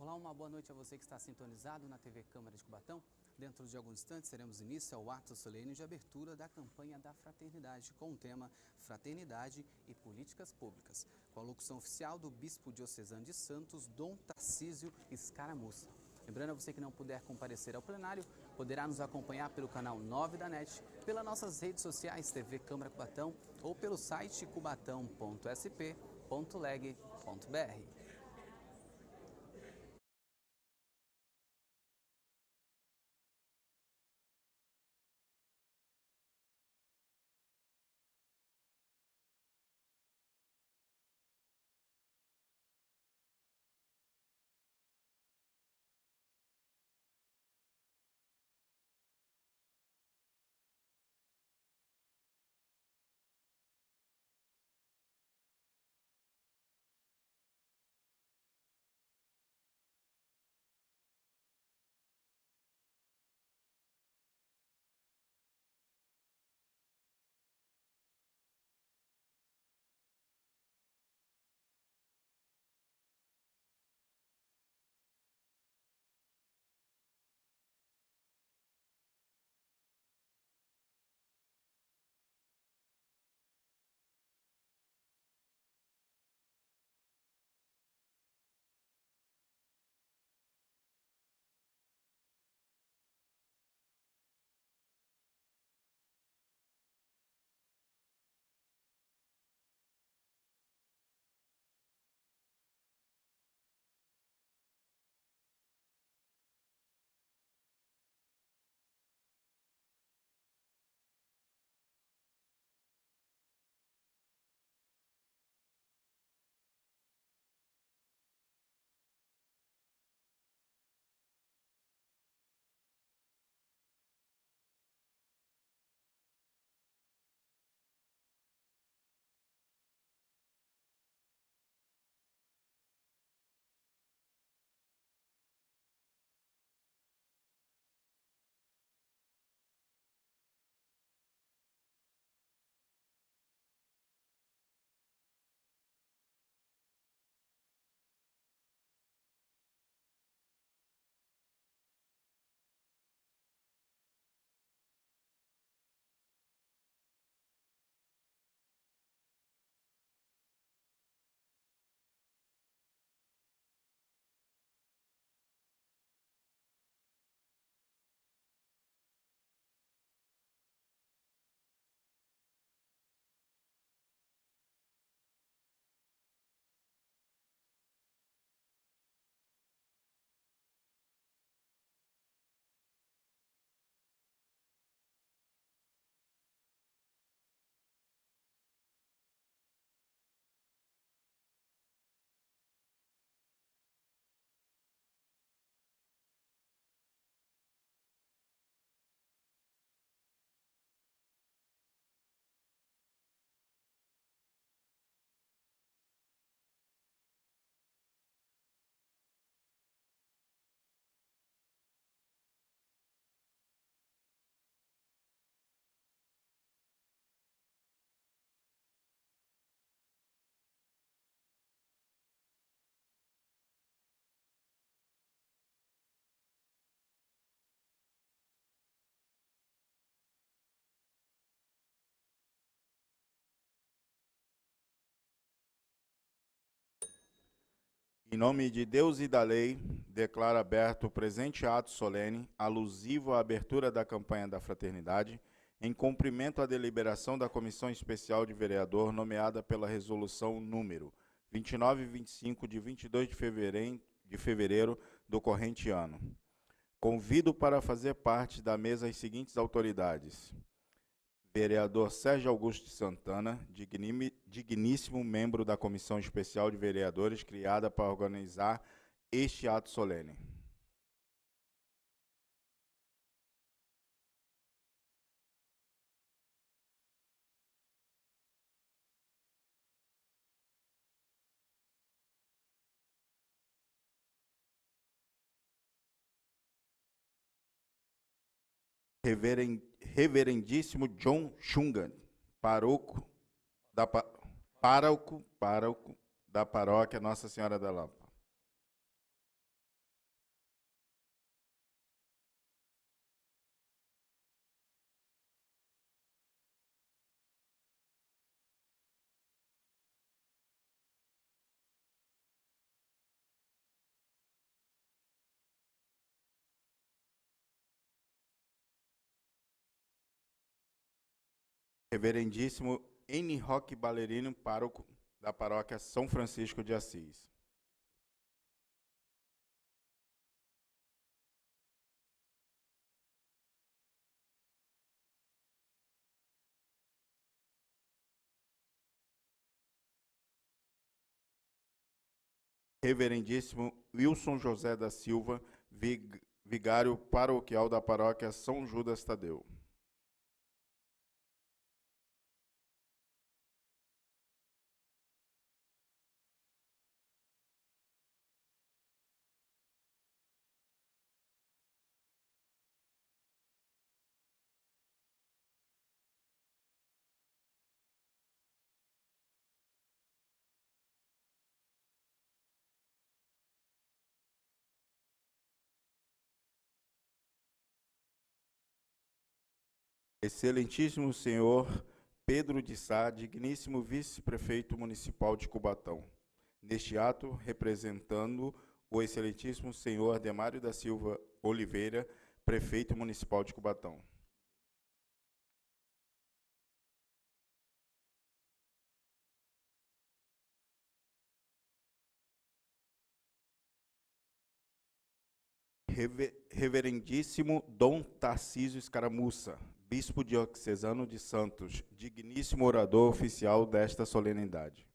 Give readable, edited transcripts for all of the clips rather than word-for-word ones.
Olá, uma boa noite a você que está sintonizado na TV Câmara de Cubatão. Dentro de alguns instantes, teremos início ao ato solene de abertura da campanha da Fraternidade, com o tema Fraternidade e Políticas Públicas, com a locução oficial do Bispo Diocesano de Santos, Dom Tarcísio Escaramuça. Lembrando a você que não puder comparecer ao plenário, poderá nos acompanhar pelo canal 9 da NET, pelas nossas redes sociais TV Câmara Cubatão ou pelo site cubatão.sp.leg.br. Em nome de Deus e da lei, declaro aberto o presente ato solene, alusivo à abertura da campanha da Fraternidade, em cumprimento à deliberação da Comissão Especial de Vereador, nomeada pela Resolução número 2925, de 22 de fevereiro do corrente ano. Convido para fazer parte da mesa as seguintes autoridades: vereador Sérgio Augusto de Santana, digníssimo membro da Comissão Especial de Vereadores, criada para organizar este ato solene. Reverendíssimo John Chungan, pároco da paróquia Nossa Senhora da Lapa. Reverendíssimo N. Roque Ballerino, pároco da paróquia São Francisco de Assis. Reverendíssimo Wilson José da Silva, vigário paroquial da paróquia São Judas Tadeu. Excelentíssimo senhor Pedro de Sá, digníssimo vice-prefeito municipal de Cubatão. Neste ato, representando o excelentíssimo senhor Demário da Silva Oliveira, prefeito municipal de Cubatão. Reverendíssimo Dom Tarcísio Escaramuça, bispo diocesano de Santos, digníssimo orador oficial desta solenidade.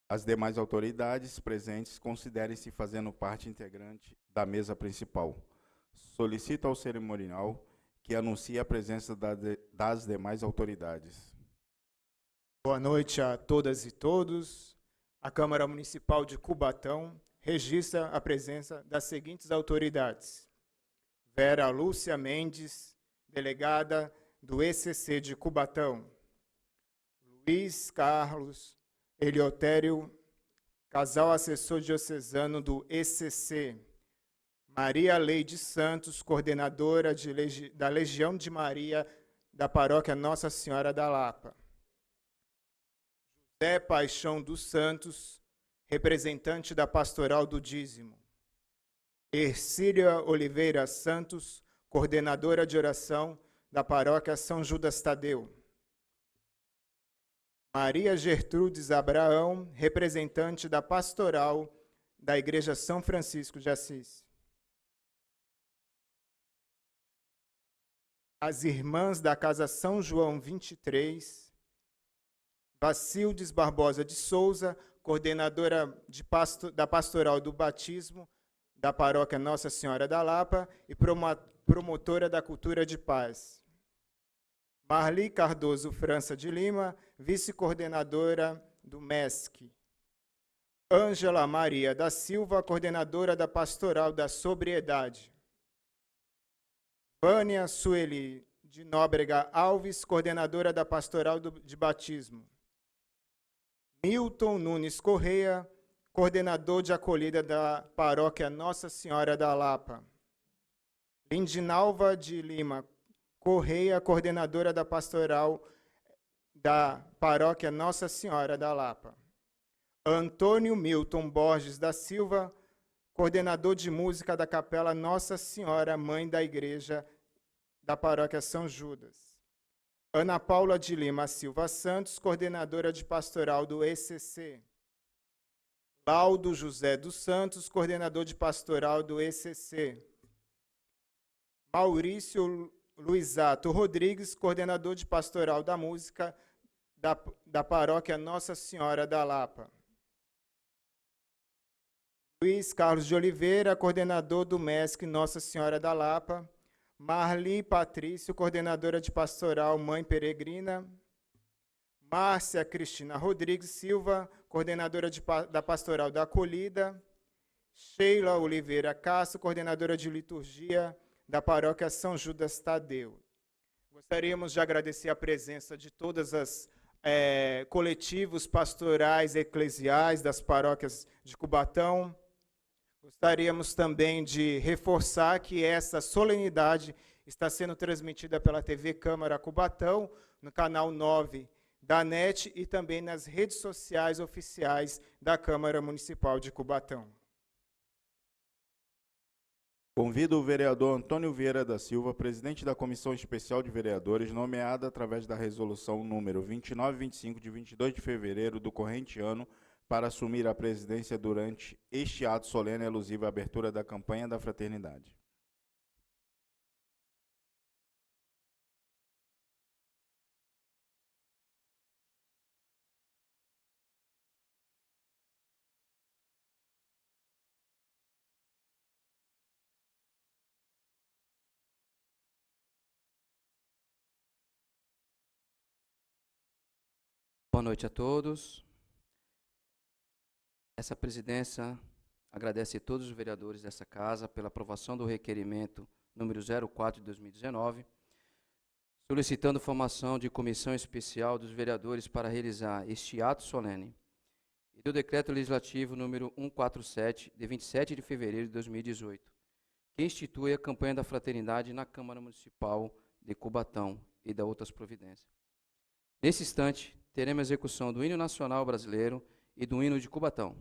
As demais autoridades presentes considerem-se fazendo parte integrante da mesa principal. Solicito ao cerimonial que anuncie a presença das demais autoridades. Boa noite a todas e todos. A Câmara Municipal de Cubatão registra a presença das seguintes autoridades: Vera Lúcia Mendes, delegada do ECC de Cubatão; Luiz Carlos Eliotério, casal assessor diocesano do ECC; Maria Leide Santos, coordenadora da Legião de Maria da paróquia Nossa Senhora da Lapa; José Paixão dos Santos, representante da Pastoral do Dízimo; Ercília Oliveira Santos, coordenadora de oração da paróquia São Judas Tadeu; Maria Gertrudes Abraão, representante da Pastoral da Igreja São Francisco de Assis; as irmãs da Casa São João 23, Vacildes Barbosa de Souza, coordenadora da Pastoral do Batismo da Paróquia Nossa Senhora da Lapa e promotora da Cultura de Paz; Marli Cardoso França de Lima, vice-coordenadora do MESC; Ângela Maria da Silva, coordenadora da Pastoral da Sobriedade; Vânia Sueli de Nóbrega Alves, coordenadora da Pastoral de Batismo; Milton Nunes Correia, coordenador de acolhida da Paróquia Nossa Senhora da Lapa; Lindinalva de Lima Correia, coordenadora da Pastoral da Paróquia Nossa Senhora da Lapa; Antônio Milton Borges da Silva, coordenador de música da Capela Nossa Senhora, Mãe da Igreja da Paróquia São Judas; Ana Paula de Lima Silva Santos, coordenadora de pastoral do ECC; Laudo José dos Santos, coordenador de pastoral do ECC; Maurício Luizato Rodrigues, coordenador de pastoral da música da Paróquia Nossa Senhora da Lapa; Luiz Carlos de Oliveira, coordenador do MESC Nossa Senhora da Lapa; Marli Patrício, coordenadora de pastoral Mãe Peregrina; Márcia Cristina Rodrigues Silva, coordenadora da pastoral da Acolhida; Sheila Oliveira Castro, coordenadora de liturgia da paróquia São Judas Tadeu. Gostaríamos de agradecer a presença de todas as coletivos pastorais eclesiais das paróquias de Cubatão. Gostaríamos também de reforçar que essa solenidade está sendo transmitida pela TV Câmara Cubatão, no canal 9 da NET e também nas redes sociais oficiais da Câmara Municipal de Cubatão. Convido o vereador Antônio Vieira da Silva, presidente da Comissão Especial de Vereadores, nomeada através da resolução número 2925, de 22 de fevereiro do corrente ano, para assumir a presidência durante este ato solene alusivo à abertura da campanha da Fraternidade. Boa noite a todos. Essa presidência agradece a todos os vereadores dessa casa pela aprovação do requerimento número 04 de 2019, solicitando formação de comissão especial dos vereadores para realizar este ato solene, e do decreto legislativo número 147, de 27 de fevereiro de 2018, que institui a campanha da Fraternidade na Câmara Municipal de Cubatão e da outras providências. Nesse instante, teremos a execução do hino nacional brasileiro e do hino de Cubatão.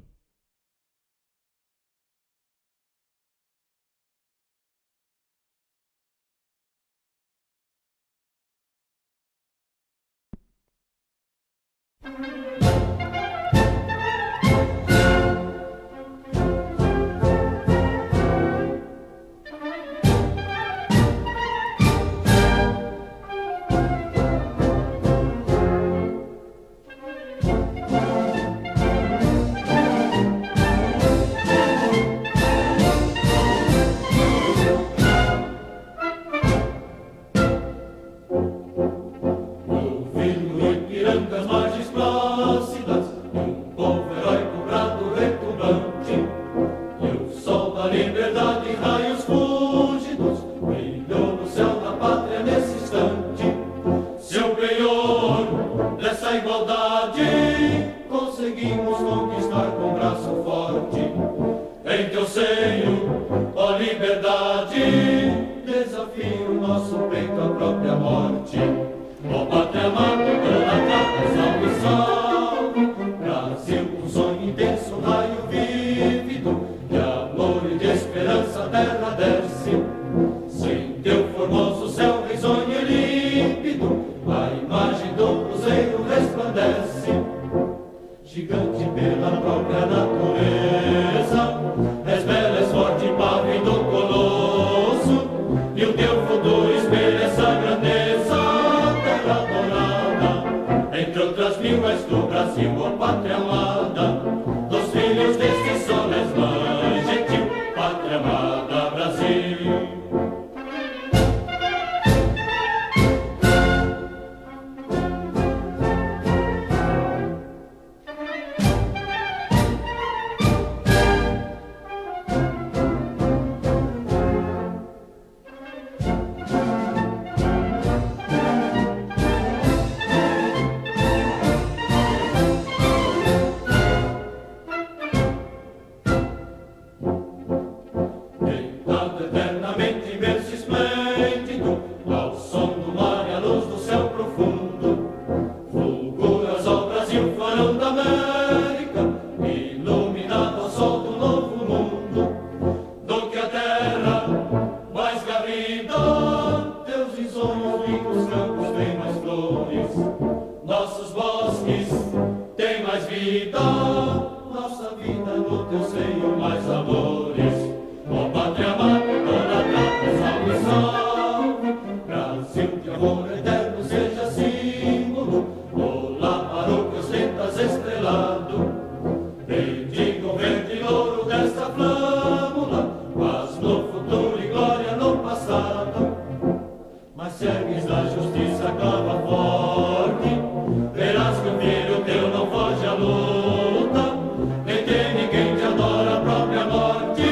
Ninguém te adora, a própria morte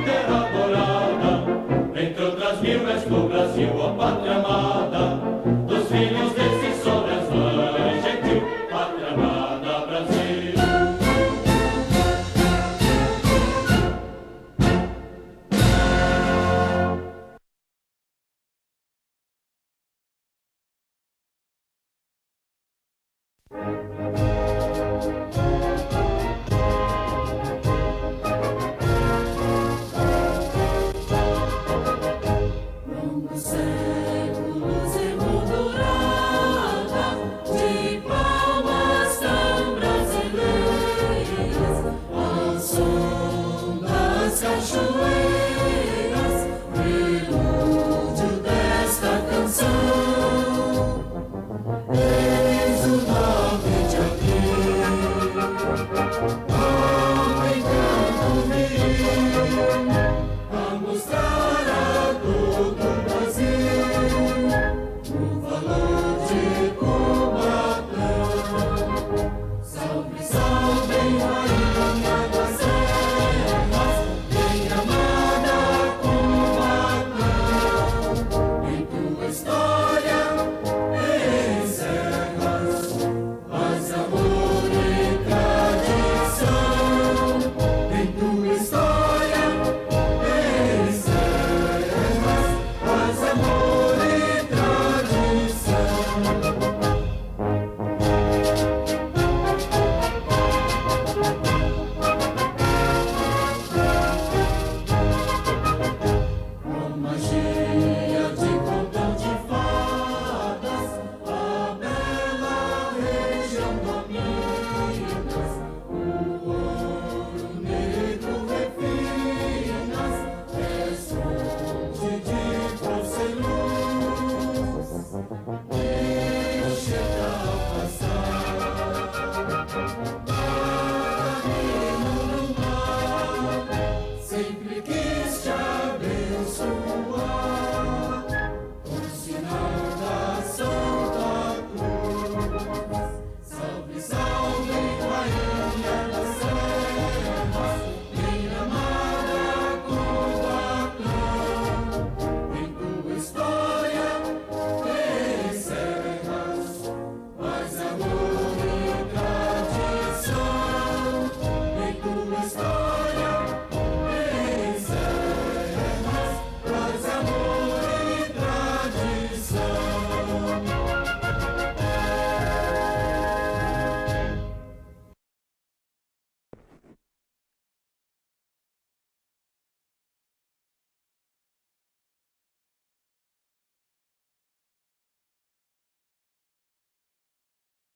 terá adorado.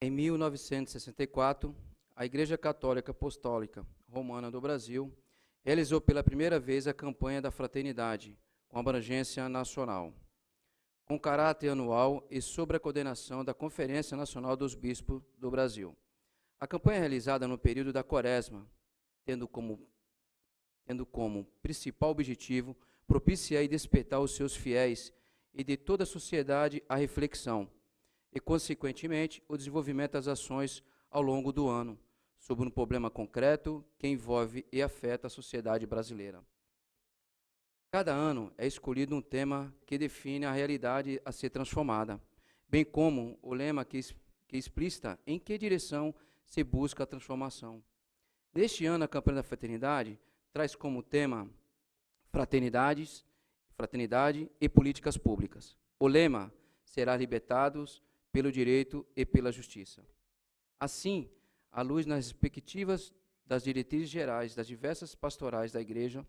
Em 1964, a Igreja Católica Apostólica Romana do Brasil realizou pela primeira vez a campanha da fraternidade, com abrangência nacional, com caráter anual e sob a coordenação da Conferência Nacional dos Bispos do Brasil. A campanha é realizada no período da Quaresma, tendo como principal objetivo propiciar e despertar os seus fiéis e de toda a sociedade à reflexão e, consequentemente, o desenvolvimento das ações ao longo do ano, sobre um problema concreto que envolve e afeta a sociedade brasileira. Cada ano é escolhido um tema que define a realidade a ser transformada, bem como o lema que explicita em que direção se busca a transformação. Neste ano, a campanha da fraternidade traz como tema fraternidade e políticas públicas. O lema será libertados pelo direito e pela justiça. Assim, à luz nas perspectivas das diretrizes gerais das diversas pastorais da Igreja,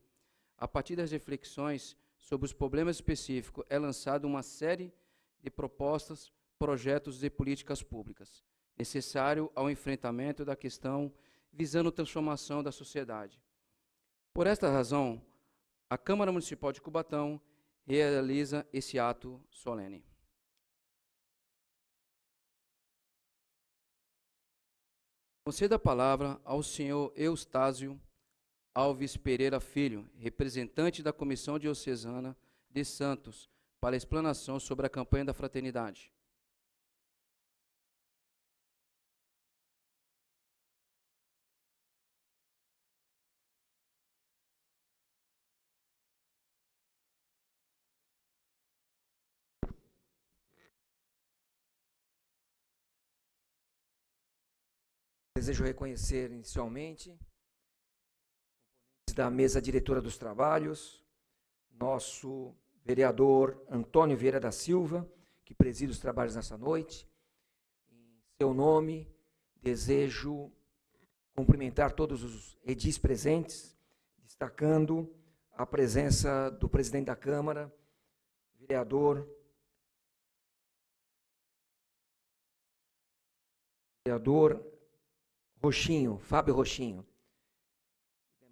a partir das reflexões sobre os problemas específicos, é lançada uma série de propostas, projetos e políticas públicas, necessário ao enfrentamento da questão visando a transformação da sociedade. Por esta razão, a Câmara Municipal de Cubatão realiza esse ato solene. Concedo a palavra ao senhor Eustácio Alves Pereira Filho, representante da Comissão Diocesana de Santos, para a explanação sobre a campanha da fraternidade. Desejo reconhecer inicialmente da mesa diretora dos trabalhos, nosso vereador Antônio Vieira da Silva, que preside os trabalhos nessa noite. Em seu nome, desejo cumprimentar todos os edis presentes, destacando a presença do presidente da Câmara, vereador Rochinho, Fábio Rochinho,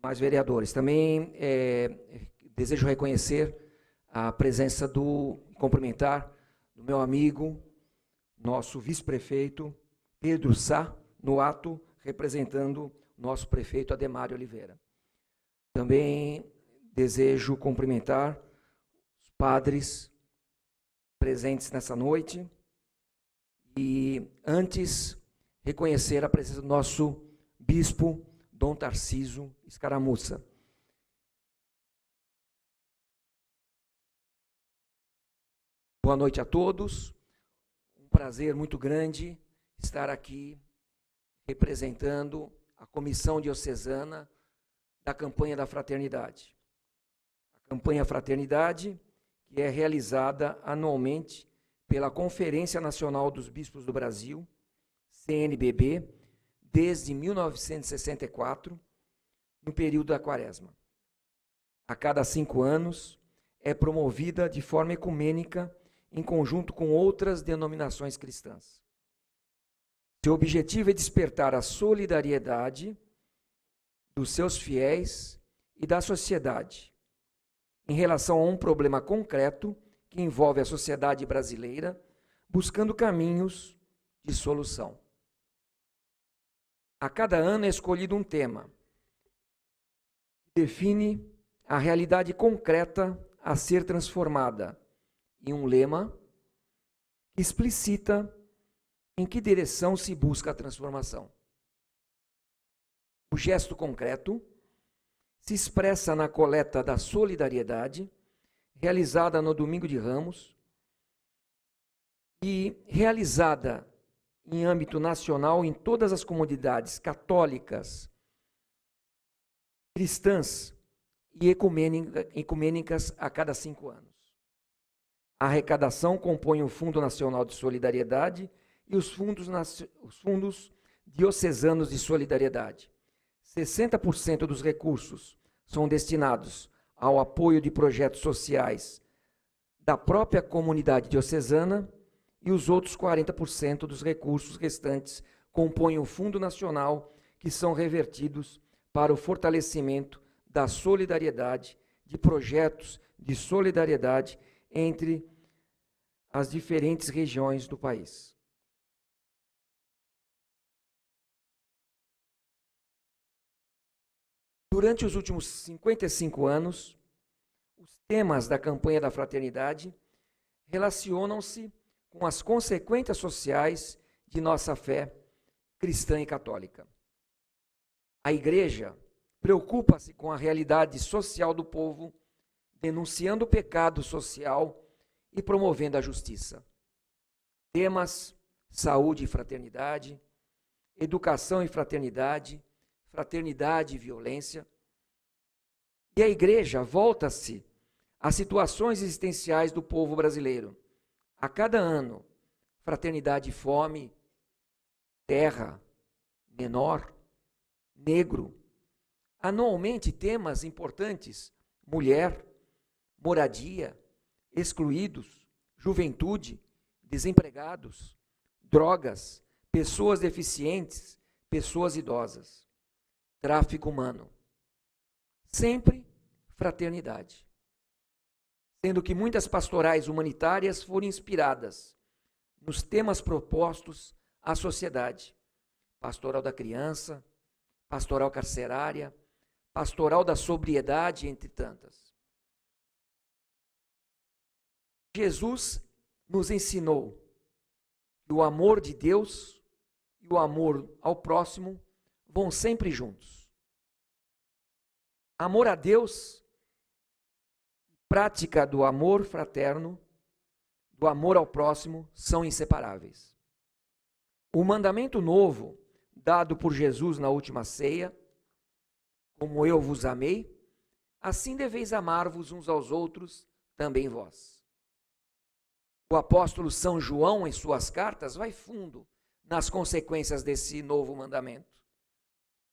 mais vereadores. Também desejo reconhecer a presença cumprimentar do meu amigo, nosso vice-prefeito, Pedro Sá, no ato, representando nosso prefeito Ademário Oliveira. Também desejo cumprimentar os padres presentes nessa noite e, antes, reconhecer a presença do nosso bispo, Dom Tarcísio Escaramuça. Boa noite a todos. Um prazer muito grande estar aqui representando a Comissão Diocesana da Campanha da Fraternidade. A Campanha Fraternidade, que é realizada anualmente pela Conferência Nacional dos Bispos do Brasil, CNBB, desde 1964, no período da Quaresma. A cada 5 anos, é promovida de forma ecumênica em conjunto com outras denominações cristãs. Seu objetivo é despertar a solidariedade dos seus fiéis e da sociedade em relação a um problema concreto que envolve a sociedade brasileira, buscando caminhos de solução. A cada ano é escolhido um tema que define a realidade concreta a ser transformada e um lema que explicita em que direção se busca a transformação. O gesto concreto se expressa na coleta da solidariedade, realizada no Domingo de Ramos e realizada em âmbito nacional em todas as comunidades católicas, cristãs e ecumênicas a cada 5 anos. A arrecadação compõe o Fundo Nacional de Solidariedade e os fundos diocesanos de solidariedade. 60% dos recursos são destinados ao apoio de projetos sociais da própria comunidade diocesana e os outros 40% dos recursos restantes compõem o Fundo Nacional, que são revertidos para o fortalecimento da solidariedade, de projetos de solidariedade entre as diferentes regiões do país. Durante os últimos 55 anos, os temas da campanha da fraternidade relacionam-se com as consequências sociais de nossa fé cristã e católica. A Igreja preocupa-se com a realidade social do povo, denunciando o pecado social e promovendo a justiça. Temas: saúde e fraternidade, educação e fraternidade, fraternidade e violência. E a Igreja volta-se às situações existenciais do povo brasileiro. A cada ano, fraternidade e fome, terra, menor, negro. Anualmente, temas importantes: mulher, moradia, excluídos, juventude, desempregados, drogas, pessoas deficientes, pessoas idosas, tráfico humano. Sempre fraternidade. Sendo que muitas pastorais humanitárias foram inspiradas nos temas propostos à sociedade: pastoral da criança, pastoral carcerária, pastoral da sobriedade, entre tantas. Jesus nos ensinou que o amor de Deus e o amor ao próximo vão sempre juntos. Amor a Deus, prática do amor fraterno, do amor ao próximo, são inseparáveis. O mandamento novo, dado por Jesus na última ceia: como eu vos amei, assim deveis amar-vos uns aos outros, também vós. O apóstolo São João, em suas cartas, vai fundo nas consequências desse novo mandamento.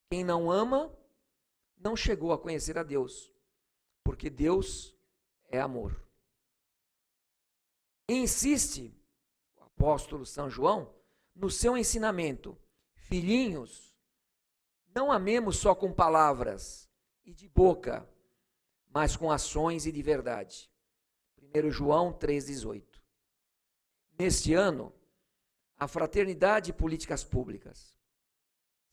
Quem não ama, não chegou a conhecer a Deus, porque Deus é amor. E insiste o apóstolo São João no seu ensinamento: filhinhos, não amemos só com palavras e de boca, mas com ações e de verdade. 1 João 3,18. Neste ano, a fraternidade e políticas públicas.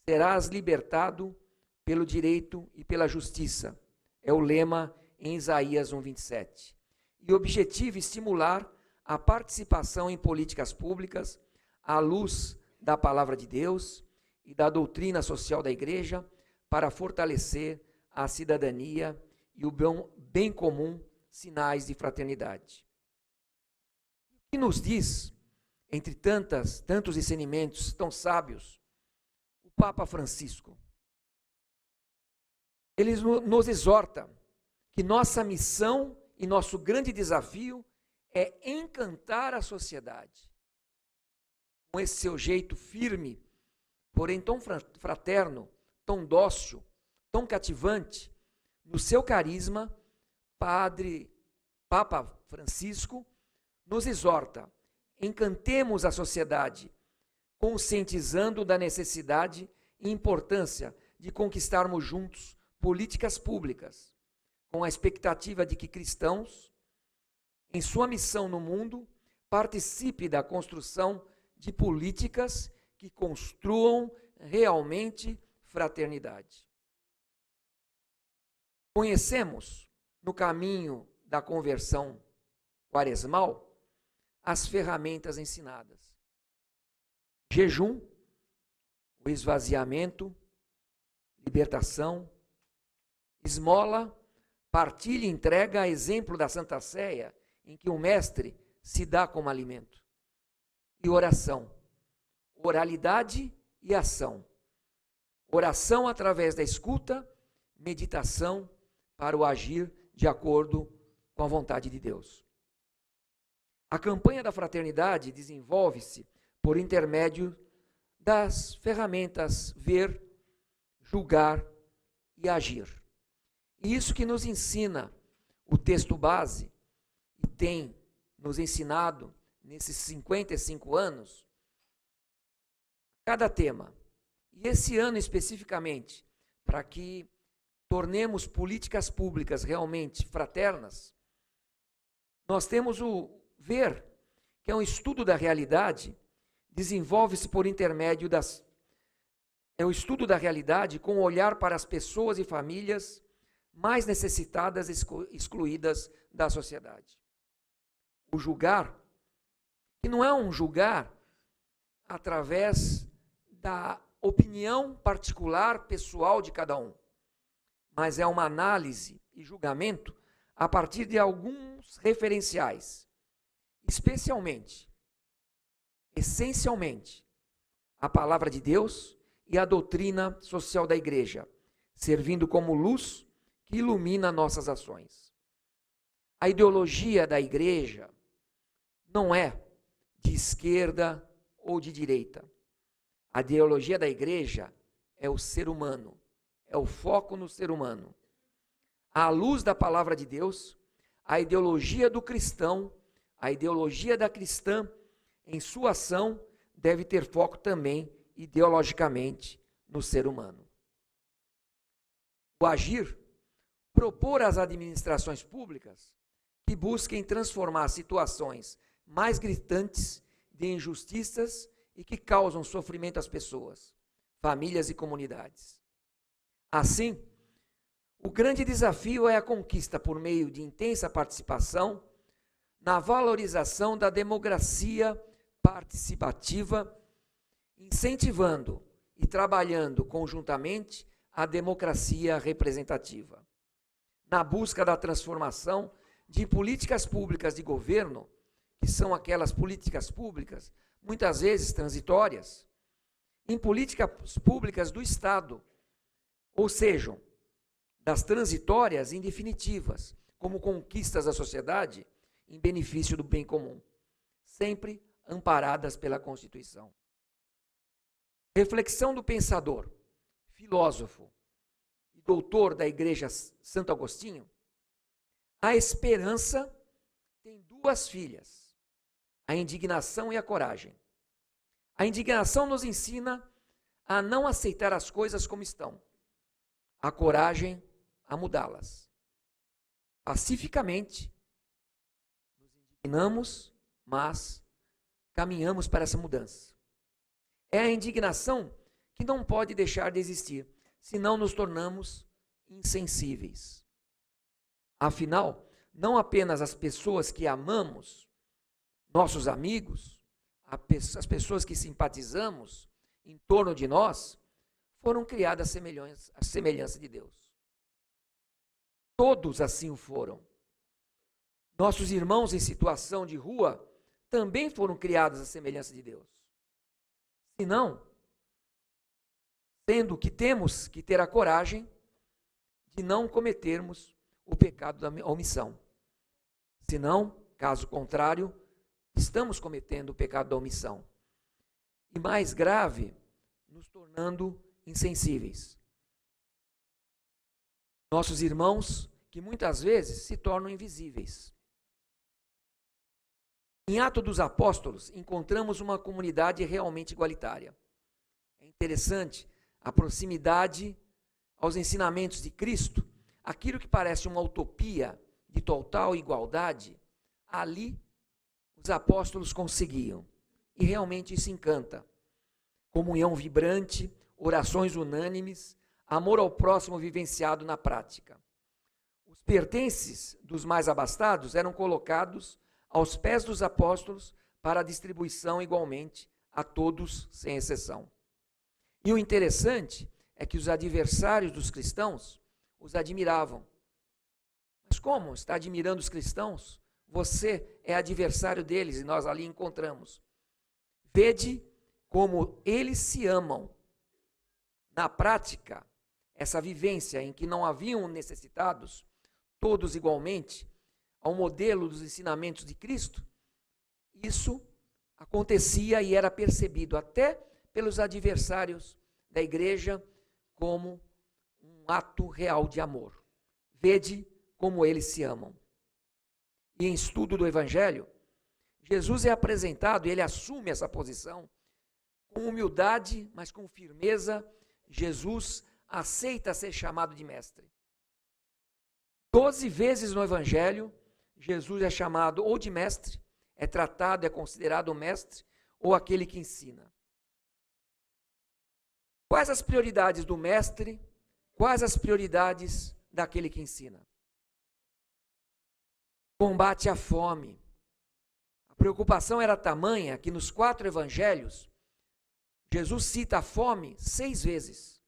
Serás libertado pelo direito e pela justiça. É o lema em Isaías 1,27. E o objetivo é estimular a participação em políticas públicas à luz da palavra de Deus e da doutrina social da Igreja para fortalecer a cidadania e o bem comum, sinais de fraternidade. O que nos diz, entre tantos ensinamentos tão sábios, o Papa Francisco? Ele nos exorta que nossa missão e nosso grande desafio é encantar a sociedade. Com esse seu jeito firme, porém tão fraterno, tão dócil, tão cativante, no seu carisma, Papa Francisco nos exorta: encantemos a sociedade, conscientizando da necessidade e importância de conquistarmos juntos políticas públicas, com a expectativa de que cristãos, em sua missão no mundo, participem da construção de políticas que construam realmente fraternidade. Conhecemos, no caminho da conversão quaresmal, as ferramentas ensinadas: jejum, o esvaziamento, libertação, esmola, partilha e entrega, a exemplo da Santa Ceia, em que o mestre se dá como alimento. E oração, oralidade e ação. Oração através da escuta, meditação para o agir de acordo com a vontade de Deus. A campanha da fraternidade desenvolve-se por intermédio das ferramentas ver, julgar e agir. E isso que nos ensina o texto base e tem nos ensinado nesses 55 anos, cada tema. E esse ano especificamente, para que tornemos políticas públicas realmente fraternas, nós temos o ver, que é um estudo da realidade, desenvolve-se por intermédio é o estudo da realidade com o olhar para as pessoas e famílias mais necessitadas, excluídas da sociedade. O julgar, que não é um julgar através da opinião particular, pessoal de cada um, mas é uma análise e julgamento a partir de alguns referenciais, essencialmente, a palavra de Deus e a doutrina social da igreja, servindo como luz que ilumina nossas ações. A ideologia da igreja não é de esquerda ou de direita. A ideologia da igreja é o ser humano, é o foco no ser humano. À luz da palavra de Deus, a ideologia do cristão, a ideologia da cristã, em sua ação, deve ter foco também, ideologicamente, no ser humano. O agir, propor às administrações públicas que busquem transformar situações mais gritantes de injustiças e que causam sofrimento às pessoas, famílias e comunidades. Assim, o grande desafio é a conquista por meio de intensa participação na valorização da democracia participativa, incentivando e trabalhando conjuntamente a democracia representativa. Na busca da transformação de políticas públicas de governo, que são aquelas políticas públicas, muitas vezes transitórias, em políticas públicas do Estado, ou sejam, das transitórias em definitivas, como conquistas da sociedade em benefício do bem comum, sempre amparadas pela Constituição. Reflexão do pensador, filósofo e doutor da Igreja Santo Agostinho: a esperança tem duas filhas, a indignação e a coragem. A indignação nos ensina a não aceitar as coisas como estão, a coragem a mudá-las. Pacificamente, nos indignamos, mas caminhamos para essa mudança. É a indignação que não pode deixar de existir, senão nos tornamos insensíveis. Afinal, não apenas as pessoas que amamos, nossos amigos, as pessoas que simpatizamos em torno de nós, foram criadas à semelhança de Deus. Todos assim o foram. Nossos irmãos em situação de rua também foram criados à semelhança de Deus. Senão, sendo que temos que ter a coragem de não cometermos o pecado da omissão. Senão, caso contrário, estamos cometendo o pecado da omissão. E mais grave, nos tornando insensíveis. Nossos irmãos, que muitas vezes se tornam invisíveis. Em Atos dos Apóstolos, encontramos uma comunidade realmente igualitária. É interessante a proximidade aos ensinamentos de Cristo. Aquilo que parece uma utopia de total igualdade, ali os apóstolos conseguiam. E realmente isso encanta. Comunhão vibrante, orações unânimes, amor ao próximo vivenciado na prática. Os pertences dos mais abastados eram colocados aos pés dos apóstolos para a distribuição igualmente a todos, sem exceção. E o interessante é que os adversários dos cristãos os admiravam. Mas como está admirando os cristãos? Você é adversário deles e nós ali encontramos. Vede como eles se amam. Na prática, essa vivência em que não haviam necessitados, todos igualmente, ao modelo dos ensinamentos de Cristo, isso acontecia e era percebido até pelos adversários da igreja como um ato real de amor. Vede como eles se amam. E em estudo do Evangelho, Jesus é apresentado, ele assume essa posição com humildade, mas com firmeza. Jesus aceita ser chamado de mestre. 12 vezes no Evangelho, Jesus é chamado ou de mestre, é tratado, é considerado o mestre, ou aquele que ensina. Quais as prioridades do mestre? Quais as prioridades daquele que ensina? Combate à fome. A preocupação era tamanha que nos 4 evangelhos, Jesus cita a fome 6 vezes.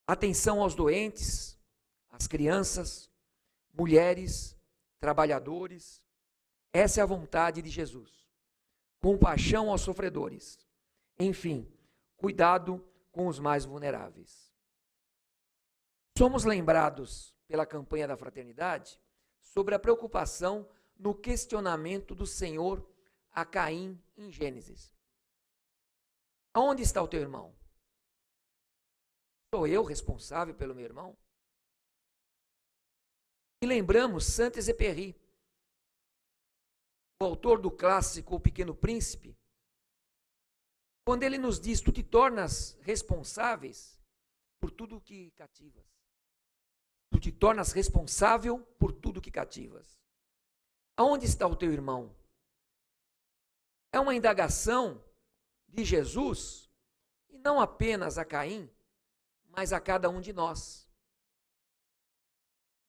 Atenção aos doentes, às crianças, mulheres, trabalhadores. Essa é a vontade de Jesus. Compaixão aos sofredores. Enfim, cuidado com os mais vulneráveis. Somos lembrados pela campanha da fraternidade sobre a preocupação no questionamento do Senhor a Caim em Gênesis. Aonde está o teu irmão? Sou eu responsável pelo meu irmão? E lembramos Saint-Exupéry, o autor do clássico O Pequeno Príncipe, quando ele nos diz: tu te tornas responsáveis por tudo que cativas. Tu te tornas responsável por tudo que cativas. Aonde está o teu irmão? É uma indagação de Jesus, e não apenas a Caim, mas a cada um de nós.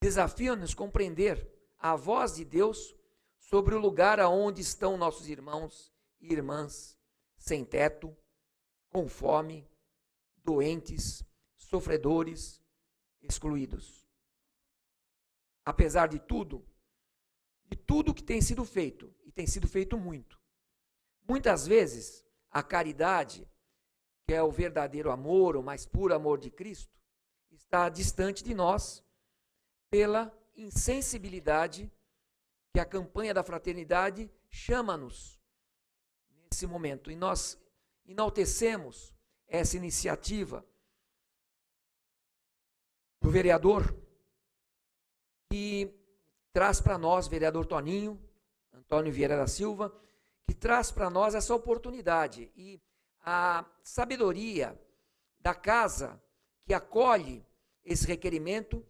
Desafia-nos compreender a voz de Deus sobre o lugar aonde estão nossos irmãos e irmãs, sem teto, com fome, doentes, sofredores, excluídos. Apesar de tudo que tem sido feito, e tem sido feito muito, muitas vezes a caridade, que é o verdadeiro amor, o mais puro amor de Cristo, está distante de nós pela insensibilidade que a campanha da fraternidade chama-nos nesse momento. E nós enaltecemos essa iniciativa do vereador que traz para nós, vereador Toninho, Antônio Vieira da Silva, que traz para nós essa oportunidade. E a sabedoria da casa que acolhe esse requerimento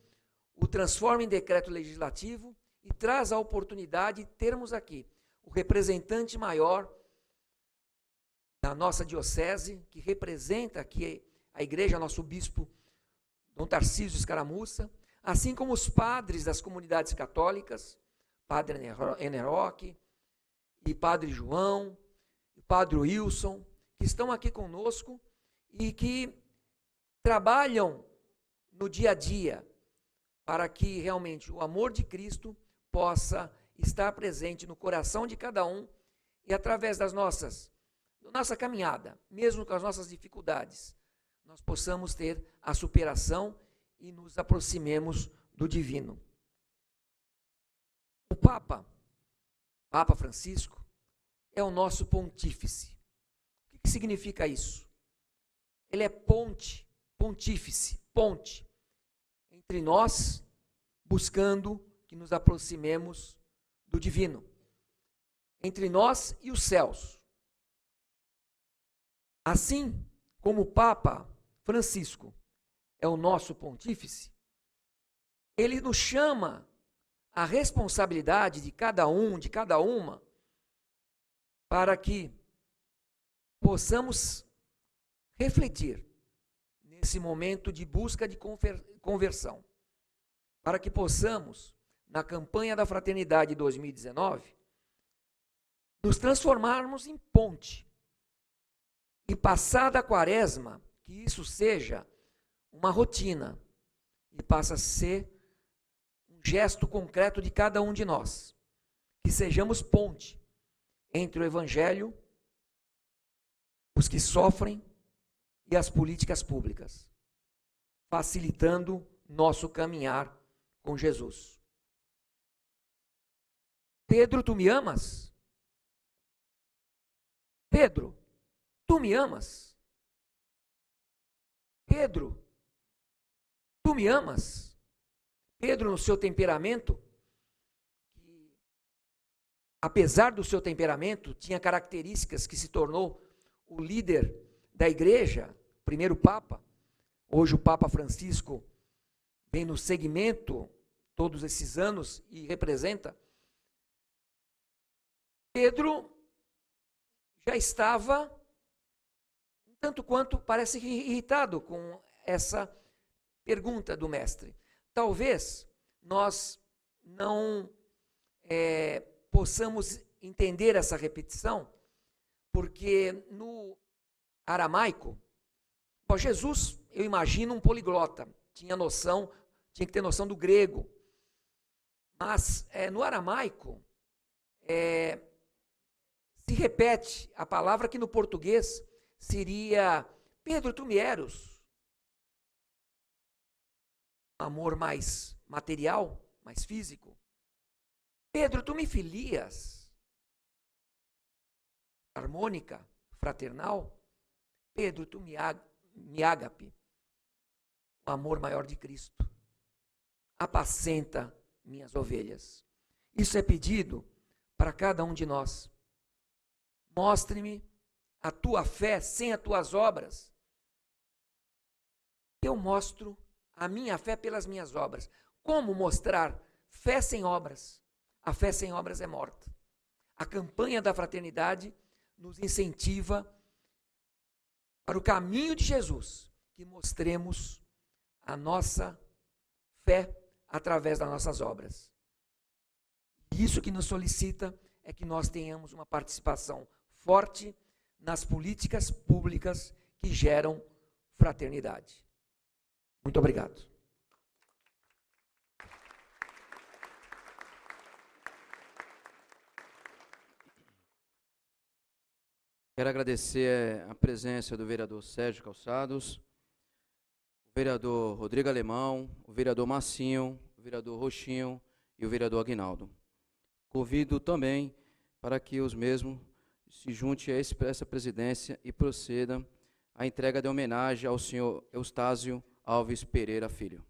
o transforma em decreto legislativo e traz a oportunidade de termos aqui o representante maior da nossa diocese, que representa aqui a igreja, nosso bispo, Dom Tarcísio Escaramuça, assim como os padres das comunidades católicas, Padre Eneroque, e Padre João, e Padre Wilson, que estão aqui conosco e que trabalham no dia a dia para que realmente o amor de Cristo possa estar presente no coração de cada um e através da nossa caminhada, mesmo com as nossas dificuldades, nós possamos ter a superação e nos aproximemos do divino. O Papa Francisco, é o nosso pontífice. O que significa isso? Ele é pontífice, ponte, entre nós, buscando que nos aproximemos do divino, entre nós e os céus. Assim como o Papa Francisco é o nosso pontífice, ele nos chama a responsabilidade de cada um, de cada uma, para que possamos refletir nesse momento de busca de conversão, para que possamos, na campanha da Fraternidade 2019, nos transformarmos em ponte. E passada a Quaresma, que isso seja uma rotina e passa a ser um gesto concreto de cada um de nós. Que sejamos ponte entre o Evangelho, os que sofrem e as políticas públicas, facilitando nosso caminhar com Jesus. Pedro, tu me amas? Pedro, tu me amas? Pedro, tu me amas? Pedro, no seu temperamento, que apesar do seu temperamento, tinha características que se tornou o líder da igreja, primeiro Papa. Hoje o Papa Francisco vem no segmento todos esses anos e representa. Pedro já estava, tanto quanto parece irritado com essa pergunta do mestre. Talvez nós não possamos entender essa repetição, porque no aramaico, Jesus, eu imagino um poliglota, tinha que ter noção do grego, mas no aramaico se repete a palavra que no português seria Pedro, tu me eros. Amor mais material, mais físico. Pedro, tu me filias. Harmônica, fraternal. Pedro, tu me ágape. O amor maior de Cristo. Apacenta minhas ovelhas. Isso é pedido para cada um de nós. Mostre-me a tua fé sem as tuas obras. Eu mostro a minha fé pelas minhas obras. Como mostrar fé sem obras? A fé sem obras é morta. A campanha da fraternidade nos incentiva para o caminho de Jesus, que mostremos a nossa fé através das nossas obras. Isso que nos solicita é que nós tenhamos uma participação forte nas políticas públicas que geram fraternidade. Muito obrigado. Quero agradecer a presença do vereador Sérgio Calçados, o vereador Rodrigo Alemão, o vereador Massinho, o vereador Roxinho e o vereador Aguinaldo. Convido também para que os mesmos se juntem a essa presidência e procedam à entrega de homenagem ao senhor Eustácio Alves Pereira Filho.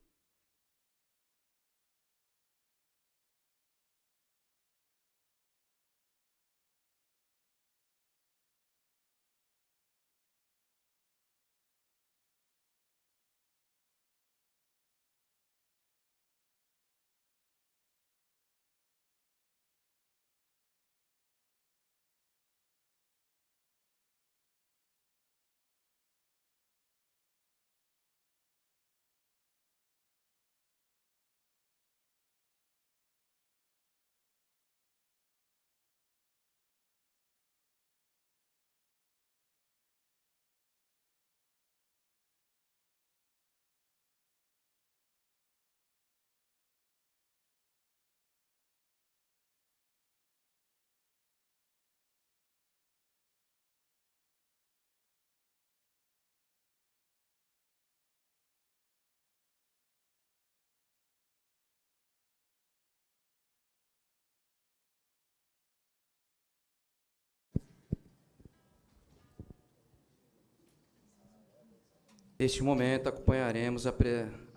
Neste momento, acompanharemos a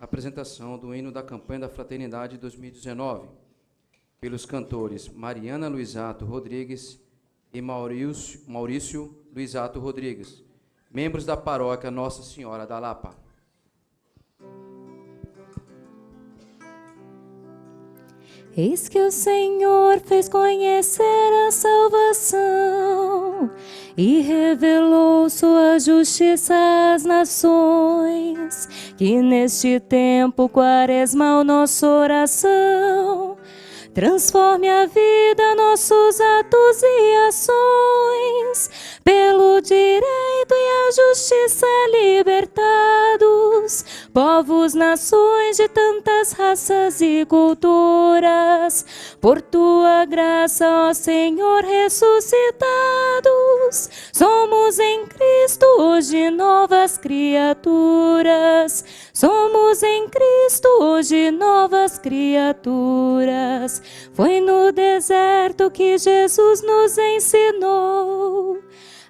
apresentação do hino da campanha da Fraternidade 2019, pelos cantores Mariana Luisato Rodrigues e Maurício Luisato Rodrigues, membros da paróquia Nossa Senhora da Lapa. Eis que o Senhor fez conhecer a salvação e revelou sua justiça às nações, que neste tempo quaresmal nossa oração transforme a vida, nossos atos e ações, pelo direito e a justiça libertados, povos, nações de tantas raças e culturas, por tua graça, ó Senhor, ressuscitados, somos em Cristo hoje novas criaturas, somos em Cristo hoje novas criaturas. Foi no deserto que Jesus nos ensinou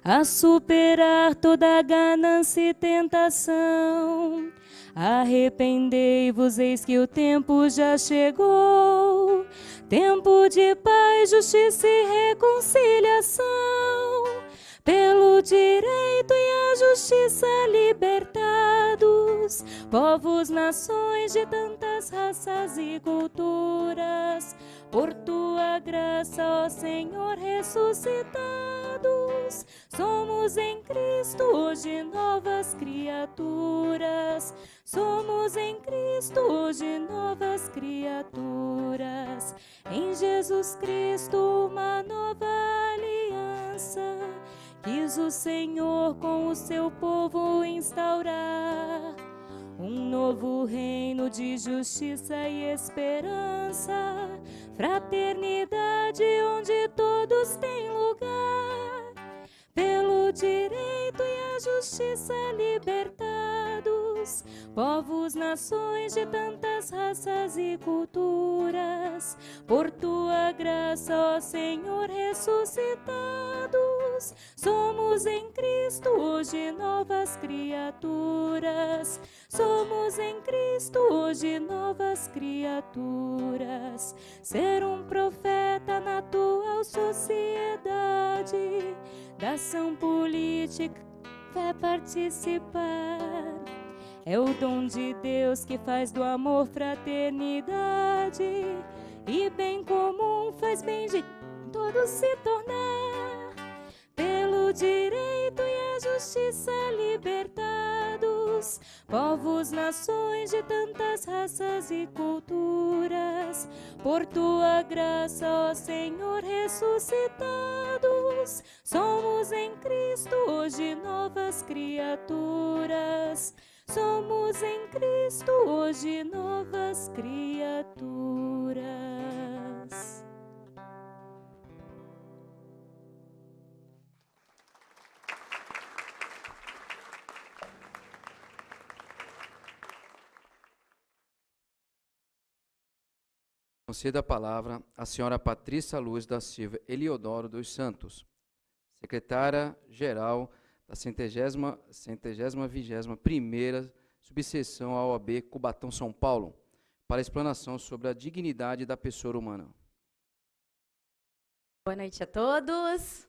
a superar toda ganância e tentação. Arrependei-vos, eis que o tempo já chegou. tempo de paz, justiça e reconciliação. Pelo direito e a justiça libertados, povos, nações de tantas raças e culturas, por tua graça, ó Senhor, ressuscitados, somos em Cristo hoje novas criaturas. Somos em Cristo hoje novas criaturas. Em Jesus Cristo uma nova aliança quis o Senhor com o seu povo instaurar. Um novo reino de justiça e esperança, fraternidade onde todos têm lugar. Pelo direito e a justiça libertados, povos, nações de tantas raças e culturas, por tua graça, ó Senhor, ressuscitados, somos em Cristo hoje novas criaturas. Somos em Cristo hoje novas criaturas. Ser um profeta na atual sociedade, da ação política é participar. É o dom de Deus que faz do amor fraternidade, e bem comum faz bem de todos se tornar. Pelo direito e a justiça libertados, povos, nações de tantas raças e culturas, por tua graça, ó Senhor, ressuscitados, somos em Cristo hoje novas criaturas. Somos em Cristo hoje novas criaturas. Conceda a palavra à senhora Patrícia Luz da Silva Eliodoro dos Santos, secretária-geral da 121ª subseção à OAB Cubatão São Paulo, para a explanação sobre a dignidade da pessoa humana. Boa noite a todos.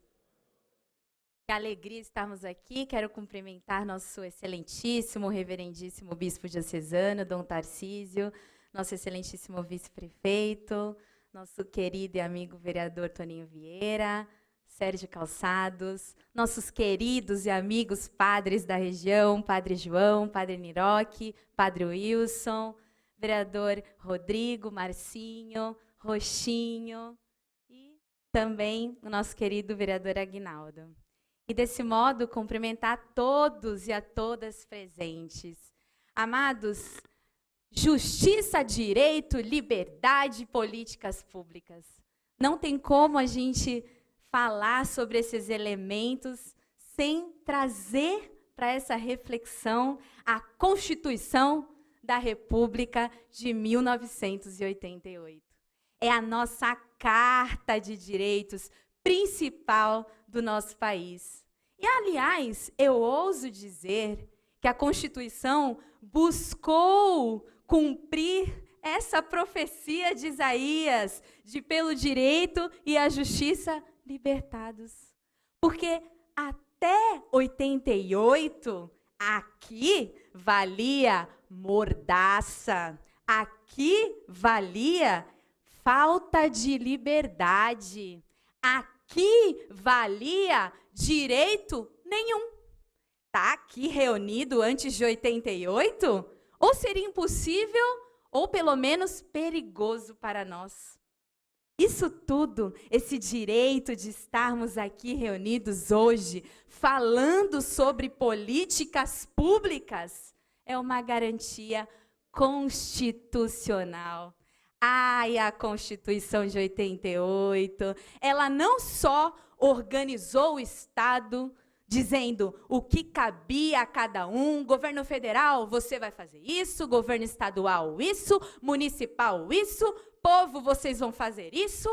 Que alegria estarmos aqui. Quero cumprimentar nosso excelentíssimo, reverendíssimo bispo diocesano, Dom Tarcísio, nosso excelentíssimo vice-prefeito, nosso querido e amigo vereador Toninho Vieira, Sérgio Calçados, nossos queridos e amigos padres da região, Padre João, Padre Niroque, Padre Wilson, vereador Rodrigo, Marcinho, Roxinho e também o nosso querido vereador Aguinaldo. E desse modo, cumprimentar todos e a todas presentes. Amados, justiça, direito, liberdade, políticas públicas. Não tem como a gente falar sobre esses elementos sem trazer para essa reflexão a Constituição da República de 1988. É a nossa carta de direitos principal do nosso país. E, aliás, eu ouso dizer que a Constituição buscou cumprir essa profecia de Isaías, de pelo direito e a justiça libertados. Porque até 88, aqui valia mordaça, aqui valia falta de liberdade, aqui valia direito nenhum. Está aqui reunido antes de 88? Ou seria impossível, ou pelo menos perigoso para nós. Isso tudo, esse direito de estarmos aqui reunidos hoje, falando sobre políticas públicas, é uma garantia constitucional. Ai, a Constituição de 88, ela não só organizou o Estado, dizendo o que cabia a cada um, governo federal, você vai fazer isso, governo estadual, isso, municipal, isso, povo, vocês vão fazer isso.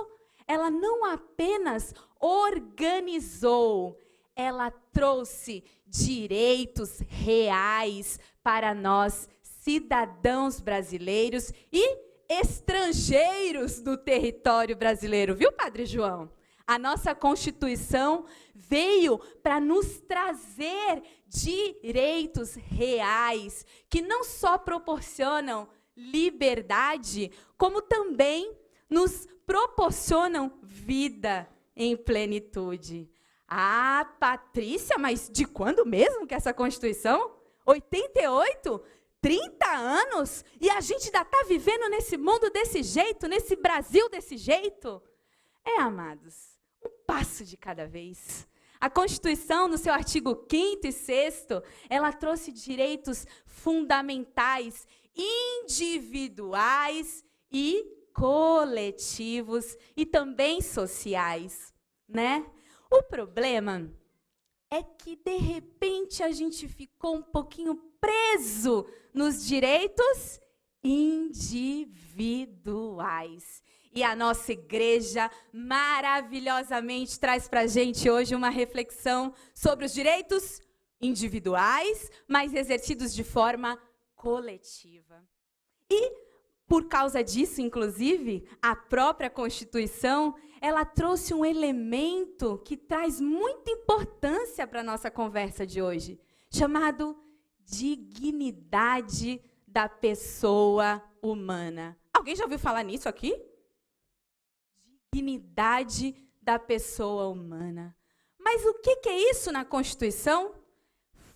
Ela não apenas organizou, ela trouxe direitos reais para nós, cidadãos brasileiros, e estrangeiros do território brasileiro, viu, Padre João? A nossa Constituição veio para nos trazer direitos reais, que não só proporcionam liberdade, como também nos proporcionam vida em plenitude. Ah, Patrícia, mas de quando mesmo que essa Constituição? 88? 30 anos? E a gente ainda está vivendo nesse mundo desse jeito, nesse Brasil desse jeito? Amados, um passo de cada vez. A Constituição, no seu artigo 5º e 6º, ela trouxe direitos fundamentais, individuais e coletivos e também sociais, né? O problema é que, de repente, a gente ficou um pouquinho preso nos direitos individuais. E a nossa igreja maravilhosamente traz para a gente hoje uma reflexão sobre os direitos individuais, mas exercidos de forma coletiva. E, por causa disso, inclusive, a própria Constituição, ela trouxe um elemento que traz muita importância para a nossa conversa de hoje, chamado dignidade da pessoa humana. Alguém já ouviu falar nisso aqui? Dignidade da pessoa humana. Mas o que é isso na Constituição?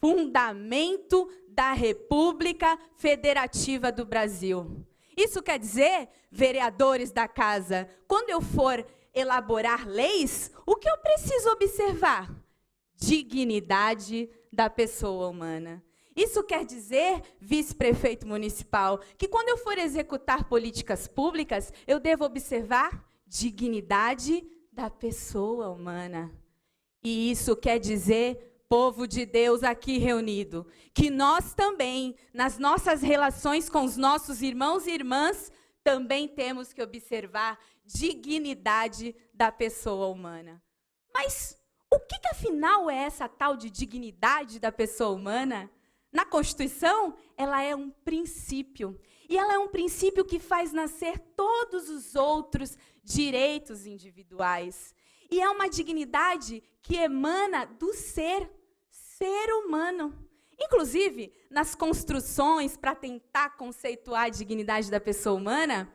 Fundamento da República Federativa do Brasil. Isso quer dizer, vereadores da casa, quando eu for elaborar leis, o que eu preciso observar? Dignidade da pessoa humana. Isso quer dizer, vice-prefeito municipal, que quando eu for executar políticas públicas, eu devo observar dignidade da pessoa humana. E isso quer dizer, povo de Deus aqui reunido, que nós também, nas nossas relações com os nossos irmãos e irmãs, também temos que observar dignidade da pessoa humana. Mas o que afinal é essa tal de dignidade da pessoa humana? Na Constituição, ela é um princípio. E ela é um princípio que faz nascer todos os outros direitos individuais. E é uma dignidade que emana do ser humano. Inclusive, nas construções para tentar conceituar a dignidade da pessoa humana,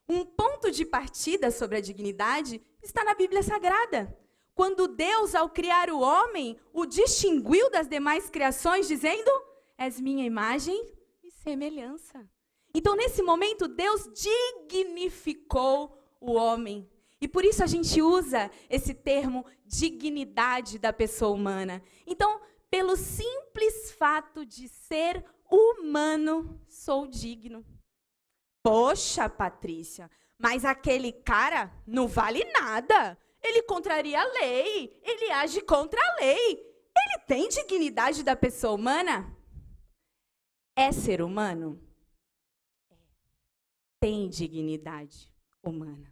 um ponto de partida sobre a dignidade está na Bíblia Sagrada. Quando Deus, ao criar o homem, o distinguiu das demais criações, dizendo: és minha imagem e semelhança. Então, nesse momento, Deus dignificou o homem. E por isso a gente usa esse termo dignidade da pessoa humana. Então, pelo simples fato de ser humano, sou digno. Poxa, Patrícia, mas aquele cara não vale nada. Ele contraria a lei, ele age contra a lei. Ele tem dignidade da pessoa humana? É ser humano? Tem dignidade humana.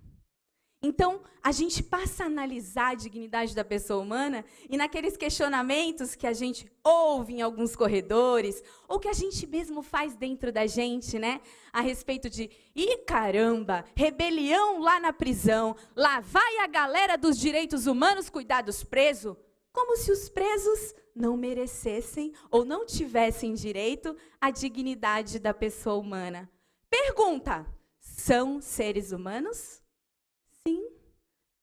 Então, a gente passa a analisar a dignidade da pessoa humana e naqueles questionamentos que a gente ouve em alguns corredores, ou que a gente mesmo faz dentro da gente, né? A respeito de, caramba, rebelião lá na prisão, lá vai a galera dos direitos humanos cuidar dos presos, como se os presos não merecessem ou não tivessem direito à dignidade da pessoa humana. Pergunta, são seres humanos? Sim,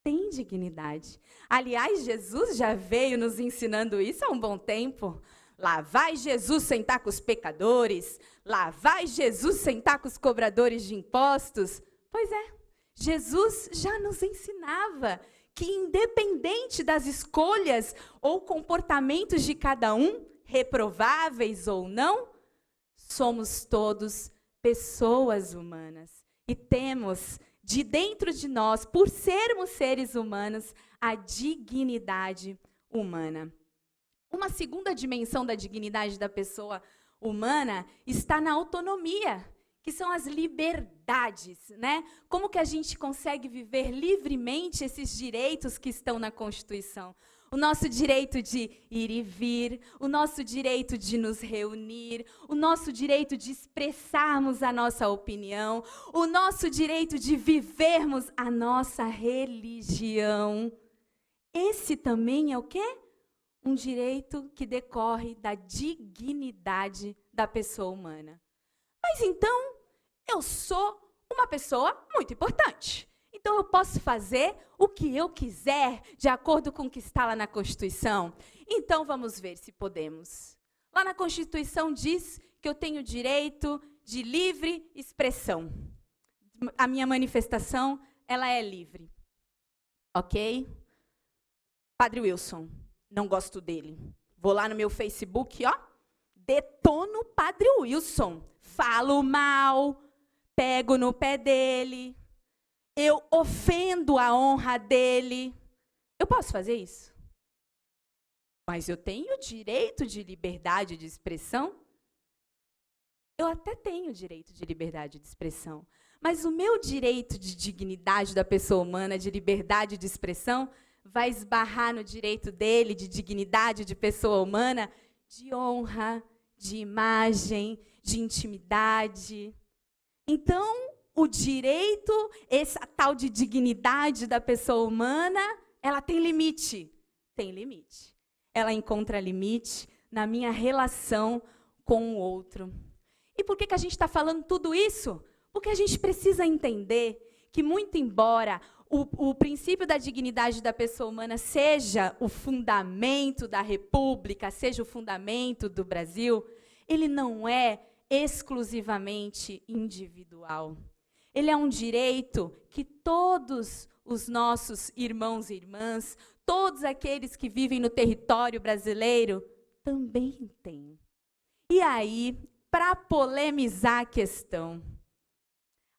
tem dignidade. Aliás, Jesus já veio nos ensinando isso há um bom tempo. Lá vai Jesus sentar com os pecadores, lá vai Jesus sentar com os cobradores de impostos. Pois é, Jesus já nos ensinava que, independente das escolhas ou comportamentos de cada um, reprováveis ou não, somos todos pessoas humanas. E temos de dentro de nós, por sermos seres humanos, a dignidade humana. Uma segunda dimensão da dignidade da pessoa humana está na autonomia, que são as liberdades, né? Como que a gente consegue viver livremente esses direitos que estão na Constituição? o nosso direito de ir e vir, o nosso direito de nos reunir, o nosso direito de expressarmos a nossa opinião, o nosso direito de vivermos a nossa religião. Esse também é o quê? Um direito que decorre da dignidade da pessoa humana. Mas então, eu sou uma pessoa muito importante. Então, eu posso fazer o que eu quiser, de acordo com o que está lá na Constituição? Então, vamos ver se podemos. Lá na Constituição diz que eu tenho direito de livre expressão. A minha manifestação, ela é livre. Ok? Padre Wilson, não gosto dele. Vou lá no meu Facebook, ó, detono o Padre Wilson. Falo mal, pego no pé dele, eu ofendo a honra dele. Eu posso fazer isso? Mas eu tenho direito de liberdade de expressão? Eu até tenho direito de liberdade de expressão. Mas o meu direito de dignidade da pessoa humana, de liberdade de expressão, vai esbarrar no direito dele de dignidade de pessoa humana, de honra, de imagem, de intimidade. Então, o direito, essa tal de dignidade da pessoa humana, ela tem limite. Tem limite. Ela encontra limite na minha relação com o outro. E por que a gente está falando tudo isso? Porque a gente precisa entender que, muito embora o princípio da dignidade da pessoa humana seja o fundamento da República, seja o fundamento do Brasil, ele não é exclusivamente individual. Ele é um direito que todos os nossos irmãos e irmãs, todos aqueles que vivem no território brasileiro, também têm. E aí, para polemizar a questão,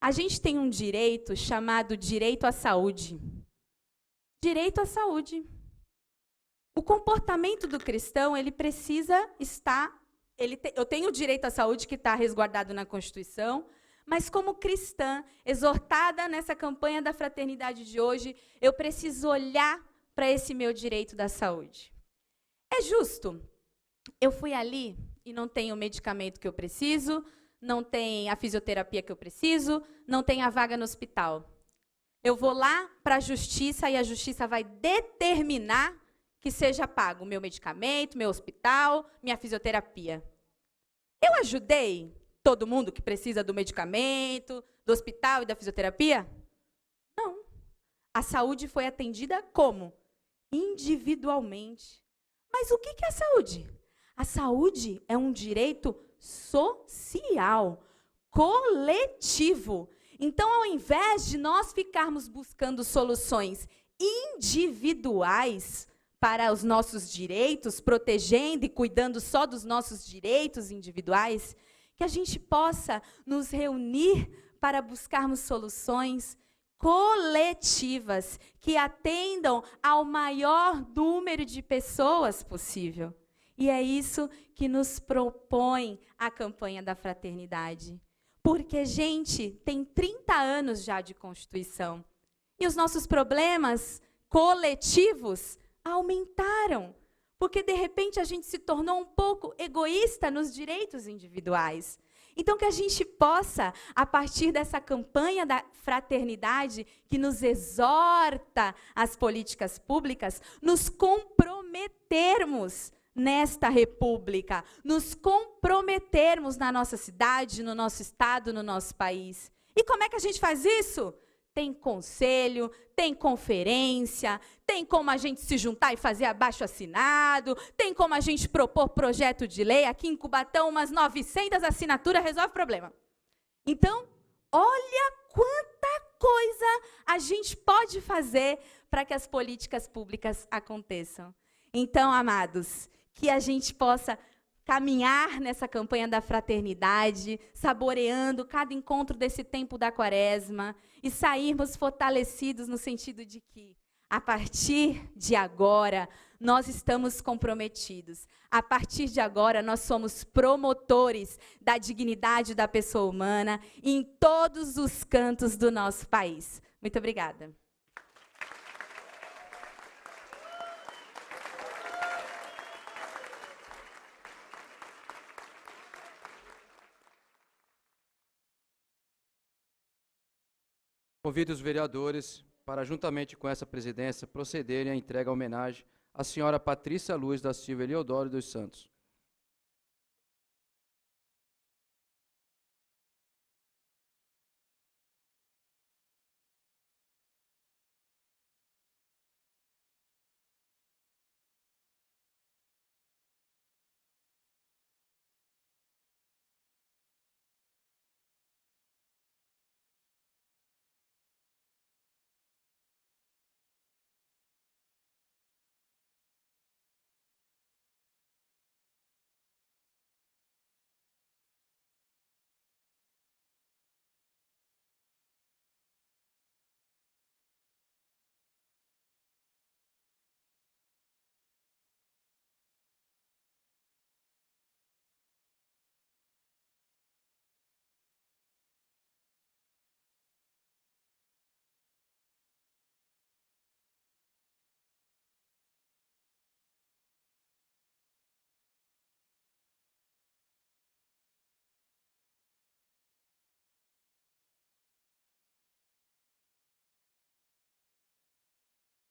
a gente tem um direito chamado direito à saúde. Direito à saúde. O comportamento do cristão, ele precisa estar... eu tenho o direito à saúde que está resguardado na Constituição, mas como cristã, exortada nessa campanha da fraternidade de hoje, eu preciso olhar para esse meu direito da saúde. É justo. Eu fui ali e não tenho o medicamento que eu preciso, não tem a fisioterapia que eu preciso, não tem a vaga no hospital. Eu vou lá para a justiça e a justiça vai determinar que seja pago o meu medicamento, meu hospital, minha fisioterapia. Eu ajudei todo mundo que precisa do medicamento, do hospital e da fisioterapia? Não. A saúde foi atendida como? Individualmente. Mas o que é a saúde? A saúde é um direito social, coletivo. Então, ao invés de nós ficarmos buscando soluções individuais para os nossos direitos, protegendo e cuidando só dos nossos direitos individuais, que a gente possa nos reunir para buscarmos soluções coletivas que atendam ao maior número de pessoas possível. E é isso que nos propõe a campanha da fraternidade. Porque, gente, tem 30 anos já de Constituição. E os nossos problemas coletivos aumentaram. Porque, de repente, a gente se tornou um pouco egoísta nos direitos individuais. Então, que a gente possa, a partir dessa campanha da fraternidade, que nos exorta às políticas públicas, nos comprometermos nesta república, nos comprometermos na nossa cidade, no nosso estado, no nosso país. E como é que a gente faz isso? Tem conselho, tem conferência, tem como a gente se juntar e fazer abaixo-assinado, tem como a gente propor projeto de lei. Aqui em Cubatão, umas 900 assinaturas resolve o problema. Então, olha quanta coisa a gente pode fazer para que as políticas públicas aconteçam. Então, amados, que a gente possa caminhar nessa campanha da fraternidade, saboreando cada encontro desse tempo da Quaresma e sairmos fortalecidos no sentido de que, a partir de agora, nós estamos comprometidos. A partir de agora, nós somos promotores da dignidade da pessoa humana em todos os cantos do nosso país. Muito obrigada. Convido os vereadores para, juntamente com essa presidência, procederem à entrega à homenagem à senhora Patrícia Luz da Silva Eliodoro dos Santos.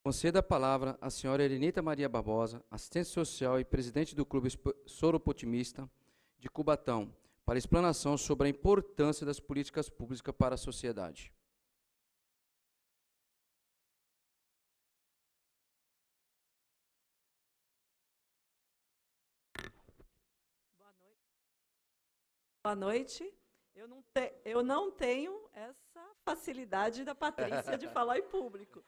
Conceda a palavra à senhora Elenita Maria Barbosa, assistente social e presidente do Clube Soropotimista de Cubatão, para explanação sobre a importância das políticas públicas para a sociedade. Boa noite. Eu não tenho essa facilidade da Patrícia de falar em público.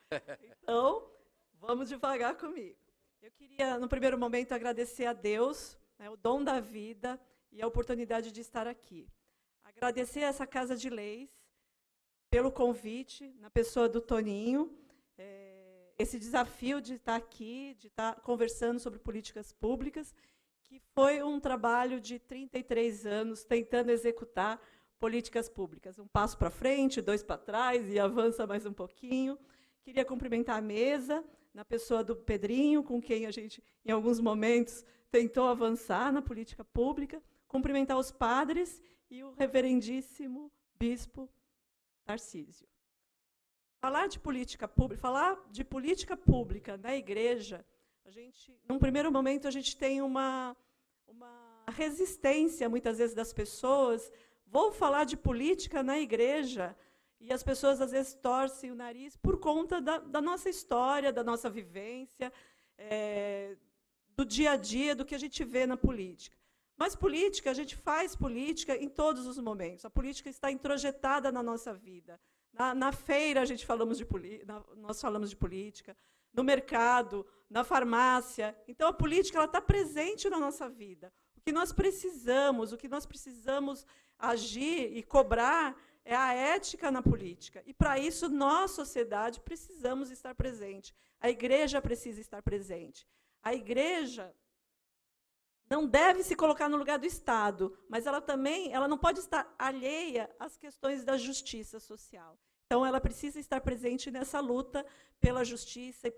Então, vamos devagar comigo. Eu queria, no primeiro momento, agradecer a Deus, né, o dom da vida e a oportunidade de estar aqui. Agradecer a essa Casa de Leis pelo convite, na pessoa do Toninho, esse desafio de estar aqui, de estar conversando sobre políticas públicas, que foi um trabalho de 33 anos tentando executar políticas públicas. Um passo para frente, 2 para trás, e avança mais um pouquinho. Queria cumprimentar a mesa, na pessoa do Pedrinho, com quem a gente, em alguns momentos, tentou avançar na política pública. Cumprimentar os padres e o reverendíssimo bispo Tarcísio. Falar de política pública na igreja, num primeiro momento, a gente tem uma resistência, muitas vezes, das pessoas. Vou falar de política na igreja, e as pessoas, às vezes, torcem o nariz por conta da nossa história, da nossa vivência, do dia a dia, do que a gente vê na política. Mas política, a gente faz política em todos os momentos. A política está introjetada na nossa vida. Na feira, nós falamos de política, no mercado, na farmácia. Então, a política está presente na nossa vida. O que nós precisamos agir e cobrar é a ética na política. E, para isso, nós, sociedade, precisamos estar presente. A igreja precisa estar presente. A igreja não deve se colocar no lugar do Estado, mas ela não pode estar alheia às questões da justiça social. Então, ela precisa estar presente nessa luta pela justiça e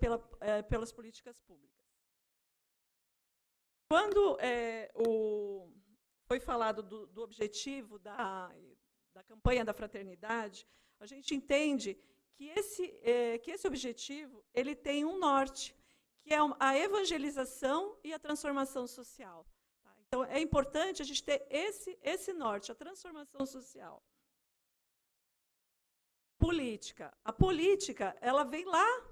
pelas políticas públicas. Quando foi falado do objetivo da campanha da fraternidade, a gente entende que esse objetivo ele tem um norte, que é a evangelização e a transformação social. Tá? Então, é importante a gente ter esse norte, a transformação social. Política. A política, ela vem lá,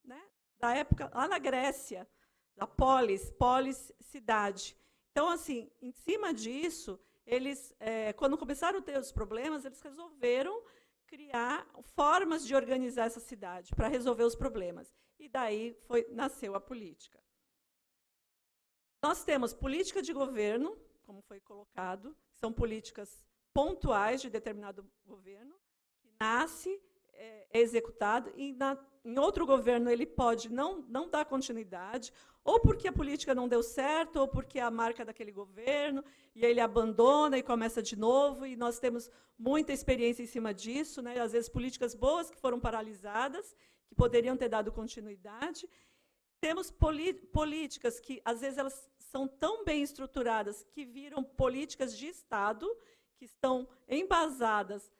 né, da época, lá na Grécia, da polis, cidade. Então, assim, em cima disso, eles, quando começaram a ter os problemas, eles resolveram criar formas de organizar essa cidade para resolver os problemas. E daí nasceu a política. Nós temos política de governo, como foi colocado, são políticas pontuais de determinado governo, que nasce, é executado, e em outro governo ele pode não dar continuidade, ou porque a política não deu certo, ou porque é a marca daquele governo, e ele abandona e começa de novo, e nós temos muita experiência em cima disso, né? Às vezes políticas boas que foram paralisadas, que poderiam ter dado continuidade. Temos políticas que, às vezes, elas são tão bem estruturadas que viram políticas de Estado, que estão embasadas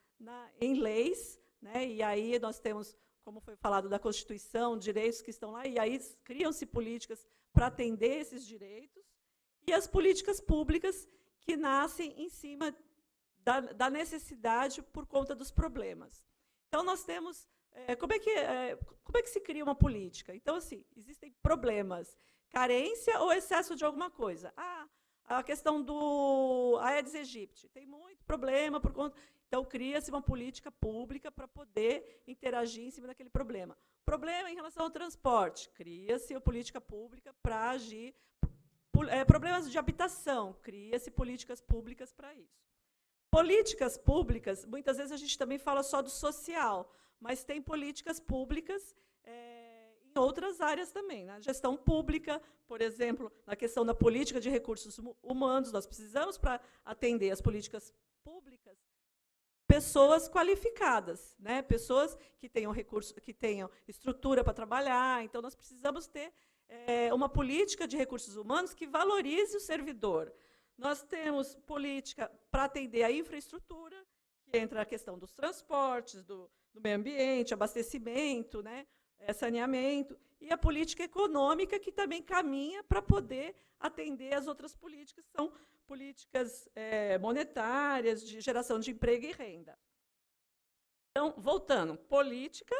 em leis, né? E aí nós temos, como foi falado, da Constituição, direitos que estão lá, e aí criam-se políticas para atender esses direitos, e as políticas públicas que nascem em cima da necessidade por conta dos problemas. Então, nós temos... como é que se cria uma política? Então, assim, existem problemas, carência ou excesso de alguma coisa. A questão do Aedes aegypti, tem muito problema por conta... Então, cria-se uma política pública para poder interagir em cima daquele problema. Problema em relação ao transporte, cria-se a política pública para agir. Problemas de habitação, cria-se políticas públicas para isso. Políticas públicas, muitas vezes a gente também fala só do social, mas tem políticas públicas em outras áreas também. Na gestão pública, por exemplo, na questão da política de recursos humanos, nós precisamos, para atender as políticas públicas, pessoas qualificadas, né? Pessoas que tenham recurso, que tenham estrutura para trabalhar. Então, nós precisamos ter uma política de recursos humanos que valorize o servidor. Nós temos política para atender a infraestrutura, que entra a questão dos transportes, do meio ambiente, abastecimento, né, saneamento, e a política econômica, que também caminha para poder atender as outras políticas, que são políticas monetárias, de geração de emprego e renda. Então, voltando, política,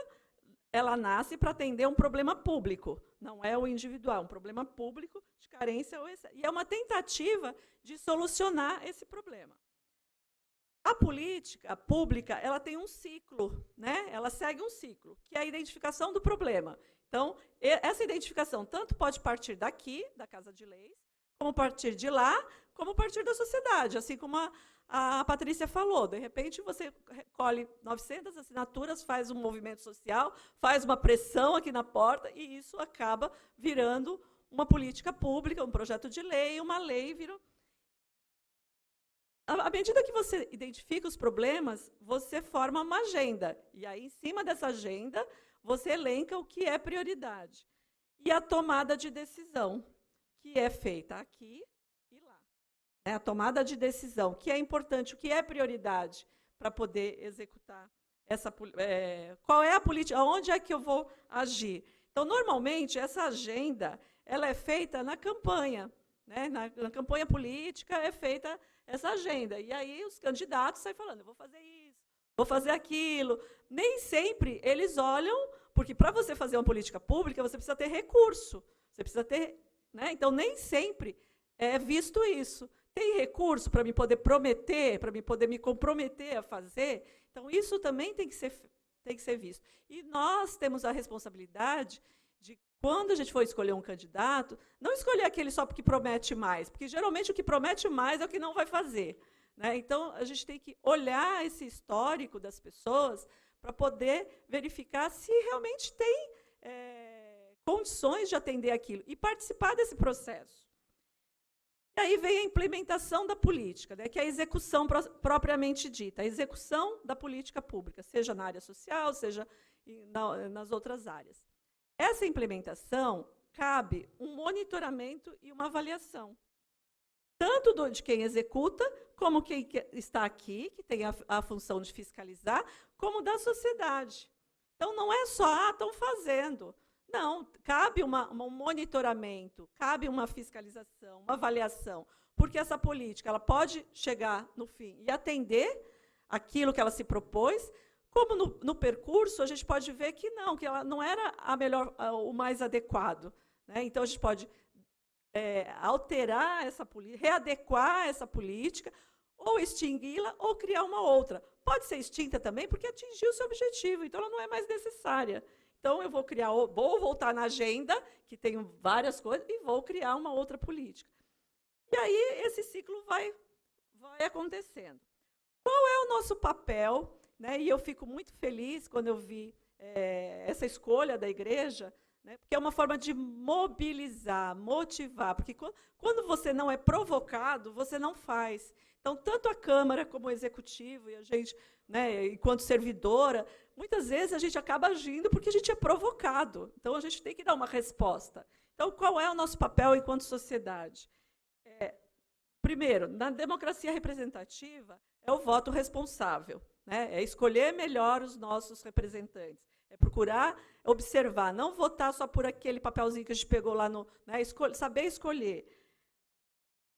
ela nasce para atender um problema público, não é o individual, um problema público de carência, e é uma tentativa de solucionar esse problema. A política pública, ela tem um ciclo, né? Ela segue um ciclo, que é a identificação do problema. Então, essa identificação tanto pode partir daqui, da Casa de Leis, como partir de lá, como partir da sociedade, assim como a Patrícia falou. De repente, você recolhe 900 assinaturas, faz um movimento social, faz uma pressão aqui na porta, e isso acaba virando uma política pública, um projeto de lei, uma lei vira... À medida que você identifica os problemas, você forma uma agenda. E aí, em cima dessa agenda, você elenca o que é prioridade. E a tomada de decisão, que é feita aqui e lá. A tomada de decisão, que é importante, o que é prioridade para poder executar essa qual é a política, onde é que eu vou agir. Então, normalmente, essa agenda ela é feita na campanha. Né? Na campanha política é feita essa agenda. E aí os candidatos saem falando, eu vou fazer isso, vou fazer aquilo. Nem sempre eles olham, porque para você fazer uma política pública, você precisa ter recurso. Você precisa ter, né? Então, nem sempre é visto isso. Tem recurso para me poder prometer, para me poder me comprometer a fazer? Então, isso também tem que ser visto. E nós temos a responsabilidade de, quando a gente for escolher um candidato, não escolher aquele só porque promete mais, porque geralmente o que promete mais é o que não vai fazer. Né? Então, a gente tem que olhar esse histórico das pessoas para poder verificar se realmente tem condições de atender aquilo e participar desse processo. E aí vem a implementação da política, né, que é a execução propriamente dita, a execução da política pública, seja na área social, seja nas outras áreas. Essa implementação cabe um monitoramento e uma avaliação, tanto de quem executa, como quem está aqui, que tem a função de fiscalizar, como da sociedade. Então, não é só, estão fazendo. Não, cabe um monitoramento, cabe uma fiscalização, uma avaliação, porque essa política ela pode chegar no fim e atender aquilo que ela se propôs, como no percurso a gente pode ver que ela não era o mais adequado. Né? Então, a gente pode alterar essa política, readequar essa política, ou extingui-la, ou criar uma outra. Pode ser extinta também, porque atingiu o seu objetivo, então ela não é mais necessária. Então, eu vou voltar na agenda, que tem várias coisas, e vou criar uma outra política. E aí, esse ciclo vai acontecendo. Qual é o nosso papel? Né? E eu fico muito feliz quando eu vi essa escolha da igreja, né? Porque é uma forma de mobilizar, motivar, porque quando você não é provocado, você não faz. Então, tanto a Câmara como o Executivo, e a gente, né, enquanto servidora, muitas vezes a gente acaba agindo porque a gente é provocado. Então, a gente tem que dar uma resposta. Então, qual é o nosso papel enquanto sociedade? Primeiro, na democracia representativa, é o voto responsável. né? É escolher melhor os nossos representantes. É procurar observar, não votar só por aquele papelzinho que a gente pegou lá no... Né? Saber escolher.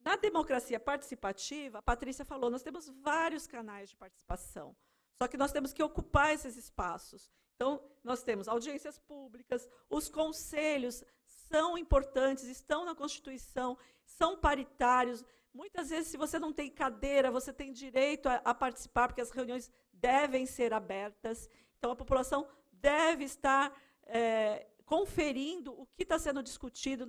Na democracia participativa, a Patrícia falou, nós temos vários canais de participação, só que nós temos que ocupar esses espaços. Então, nós temos audiências públicas, os conselhos são importantes, estão na Constituição, são paritários. Muitas vezes, se você não tem cadeira, você tem direito a participar, porque as reuniões devem ser abertas. Então, a população deve estar conferindo o que está sendo discutido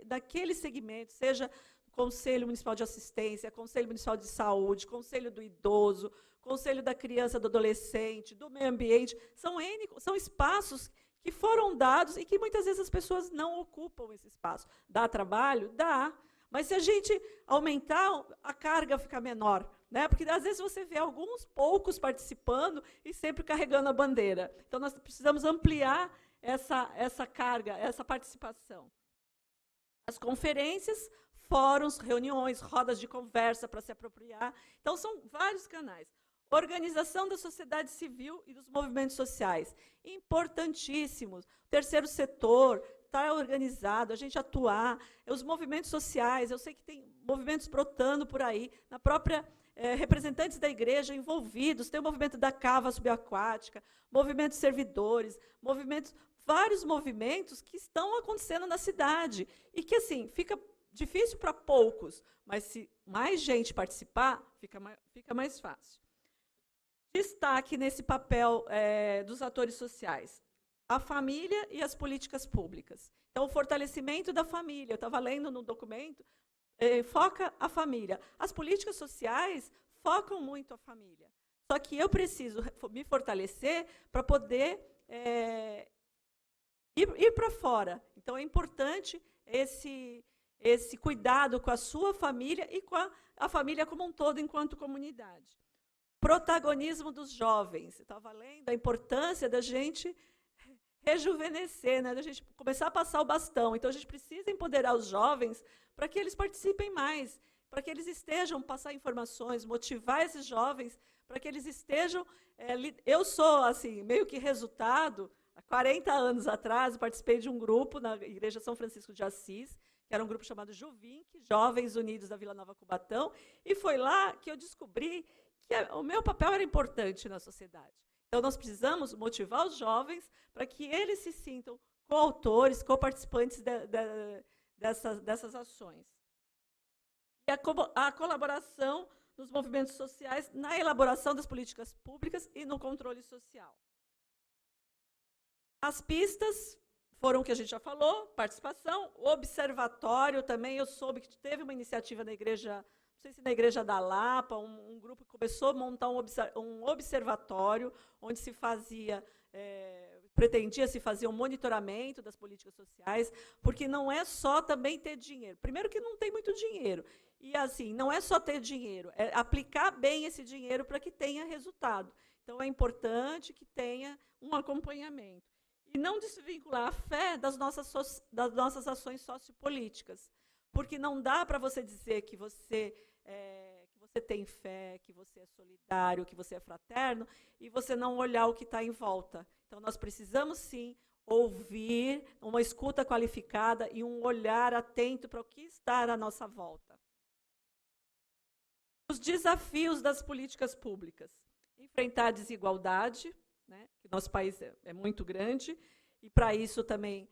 naquele segmento, seja Conselho Municipal de Assistência, Conselho Municipal de Saúde, Conselho do Idoso, Conselho da Criança e do Adolescente, do Meio Ambiente. São espaços que foram dados e que muitas vezes as pessoas não ocupam esse espaço. Dá trabalho? Dá. Mas se a gente aumentar, a carga fica menor, né? Porque às vezes você vê alguns poucos participando e sempre carregando a bandeira. Então, nós precisamos ampliar essa carga, essa participação. As conferências, fóruns, reuniões, rodas de conversa para se apropriar. Então, são vários canais. Organização da sociedade civil e dos movimentos sociais. Importantíssimos. Terceiro setor, estar organizado, a gente atuar. Os movimentos sociais, eu sei que tem movimentos brotando por aí, na própria representantes da igreja envolvidos, tem o movimento da cava subaquática, movimentos servidores, vários movimentos que estão acontecendo na cidade. E que, assim, fica difícil para poucos, mas se mais gente participar, fica mais fácil. Destaque nesse papel dos atores sociais, a família e as políticas públicas. Então, o fortalecimento da família, eu estava lendo no documento, foca a família. As políticas sociais focam muito a família. Só que eu preciso me fortalecer para poder ir para fora. Então, é importante esse cuidado com a sua família e com a família como um todo, enquanto comunidade. Protagonismo dos jovens. Eu estava lendo a importância da gente rejuvenescer, né? Da gente começar a passar o bastão. Então, a gente precisa empoderar os jovens para que eles participem mais, para que eles estejam, passar informações, motivar esses jovens, para que eles estejam... eu sou, assim, meio que resultado, há 40 anos atrás, eu participei de um grupo na Igreja São Francisco de Assis, que era um grupo chamado Juvinc, Jovens Unidos da Vila Nova Cubatão, e foi lá que eu descobri que o meu papel era importante na sociedade. Então, nós precisamos motivar os jovens para que eles se sintam coautores, coparticipantes dessas ações. E a colaboração dos movimentos sociais na elaboração das políticas públicas e no controle social. As pistas foram o que a gente já falou, participação, observatório também, eu soube que teve uma iniciativa na igreja, não sei se na Igreja da Lapa, um grupo que começou a montar um observatório, onde se fazia, pretendia se fazer um monitoramento das políticas sociais, porque não é só também ter dinheiro. Primeiro que não tem muito dinheiro, e assim, não é só ter dinheiro, é aplicar bem esse dinheiro para que tenha resultado. Então, é importante que tenha um acompanhamento. E não desvincular a fé das nossas ações sociopolíticas. Porque não dá para você dizer que você tem fé, que você é solidário, que você é fraterno, e você não olhar o que está em volta. Então, nós precisamos, sim, ouvir, uma escuta qualificada e um olhar atento para o que está à nossa volta. Os desafios das políticas públicas. Enfrentar a desigualdade, né, que nosso país é muito grande, e para isso também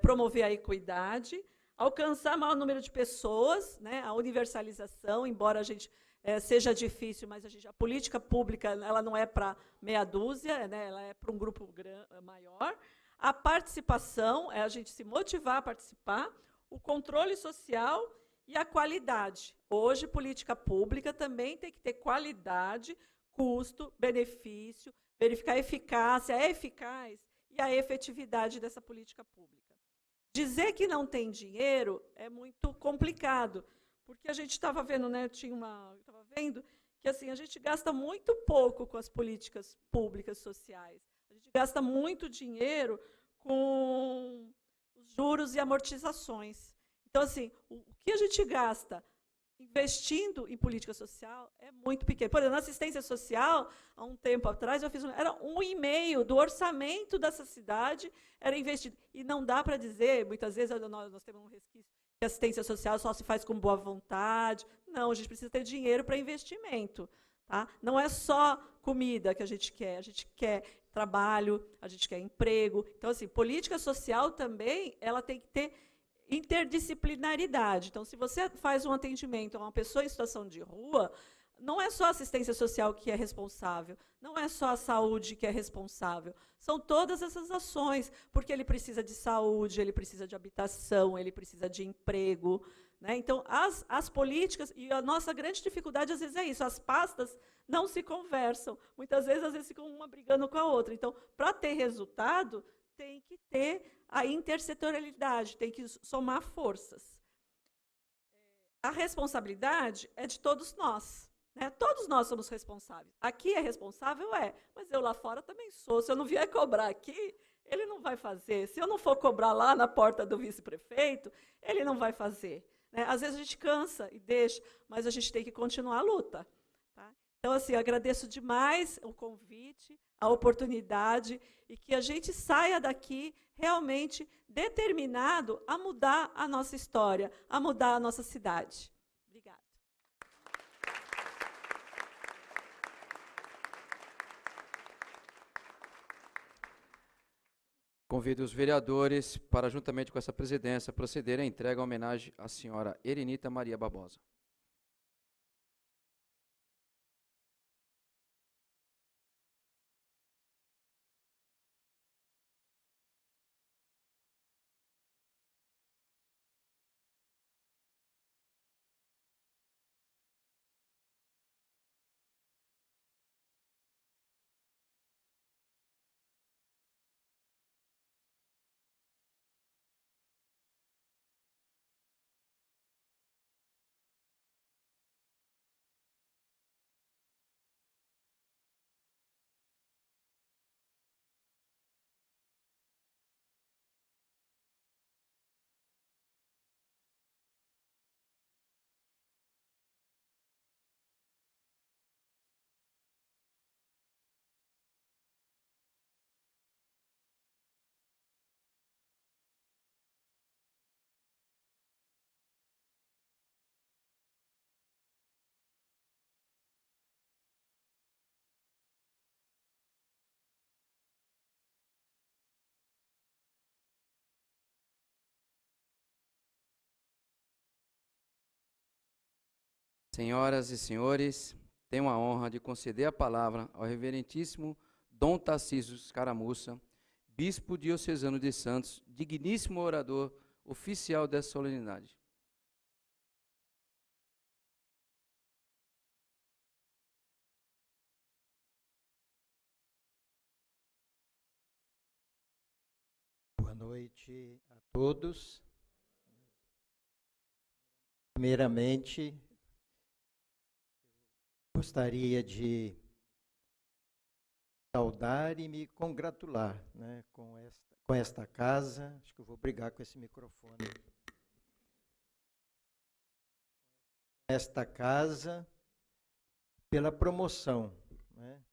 promover a equidade, alcançar maior número de pessoas, né, a universalização, embora a gente seja difícil, mas a política pública ela não é para meia dúzia, né, ela é para um grupo maior. A participação, a gente se motivar a participar, o controle social e a qualidade. Hoje, política pública também tem que ter qualidade, custo, benefício, verificar a eficácia, é eficaz, e a efetividade dessa política pública. Dizer que não tem dinheiro é muito complicado, porque a gente estava vendo, né, estava vendo que assim, a gente gasta muito pouco com as políticas públicas sociais. A gente gasta muito dinheiro com os juros e amortizações. Então, assim, o que a gente gasta investindo em política social é muito pequeno. Por exemplo, na assistência social, há um tempo atrás, era 1,5% do orçamento dessa cidade era investido. E não dá para dizer, muitas vezes nós temos um resquício, que a assistência social só se faz com boa vontade. Não, a gente precisa ter dinheiro para investimento. Tá? Não é só comida que a gente quer trabalho, a gente quer emprego. Então, assim, política social também ela tem que ter interdisciplinaridade. Então, se você faz um atendimento a uma pessoa em situação de rua, não é só a assistência social que é responsável, não é só a saúde que é responsável, são todas essas ações, porque ele precisa de saúde, ele precisa de habitação, ele precisa de emprego. Né? Então, as políticas, e a nossa grande dificuldade, às vezes, é isso, as pastas não se conversam. Muitas vezes, às vezes, ficam uma brigando com a outra. Então, para ter resultado, tem que ter a intersetorialidade, tem que somar forças. A responsabilidade é de todos nós. Né? Todos nós somos responsáveis. Aqui é responsável, mas eu lá fora também sou. Se eu não vier cobrar aqui, ele não vai fazer. Se eu não for cobrar lá na porta do vice-prefeito, ele não vai fazer. Né? Às vezes a gente cansa e deixa, mas a gente tem que continuar a luta. Tá? Então, assim, eu agradeço demais o convite, a oportunidade, e que a gente saia daqui realmente determinado a mudar a nossa história, a mudar a nossa cidade. Obrigada. Convido os vereadores para, juntamente com essa presidência, procederem à entrega à homenagem à senhora Erenita Maria Barbosa. Senhoras e senhores, tenho a honra de conceder a palavra ao reverentíssimo Dom Tarcísio Escaramuça, bispo diocesano de Santos, digníssimo orador oficial dessa solenidade. Boa noite a todos. Primeiramente, gostaria de saudar e me congratular, né, com esta casa. Acho que eu vou brigar com esse microfone. Esta casa pela promoção, né,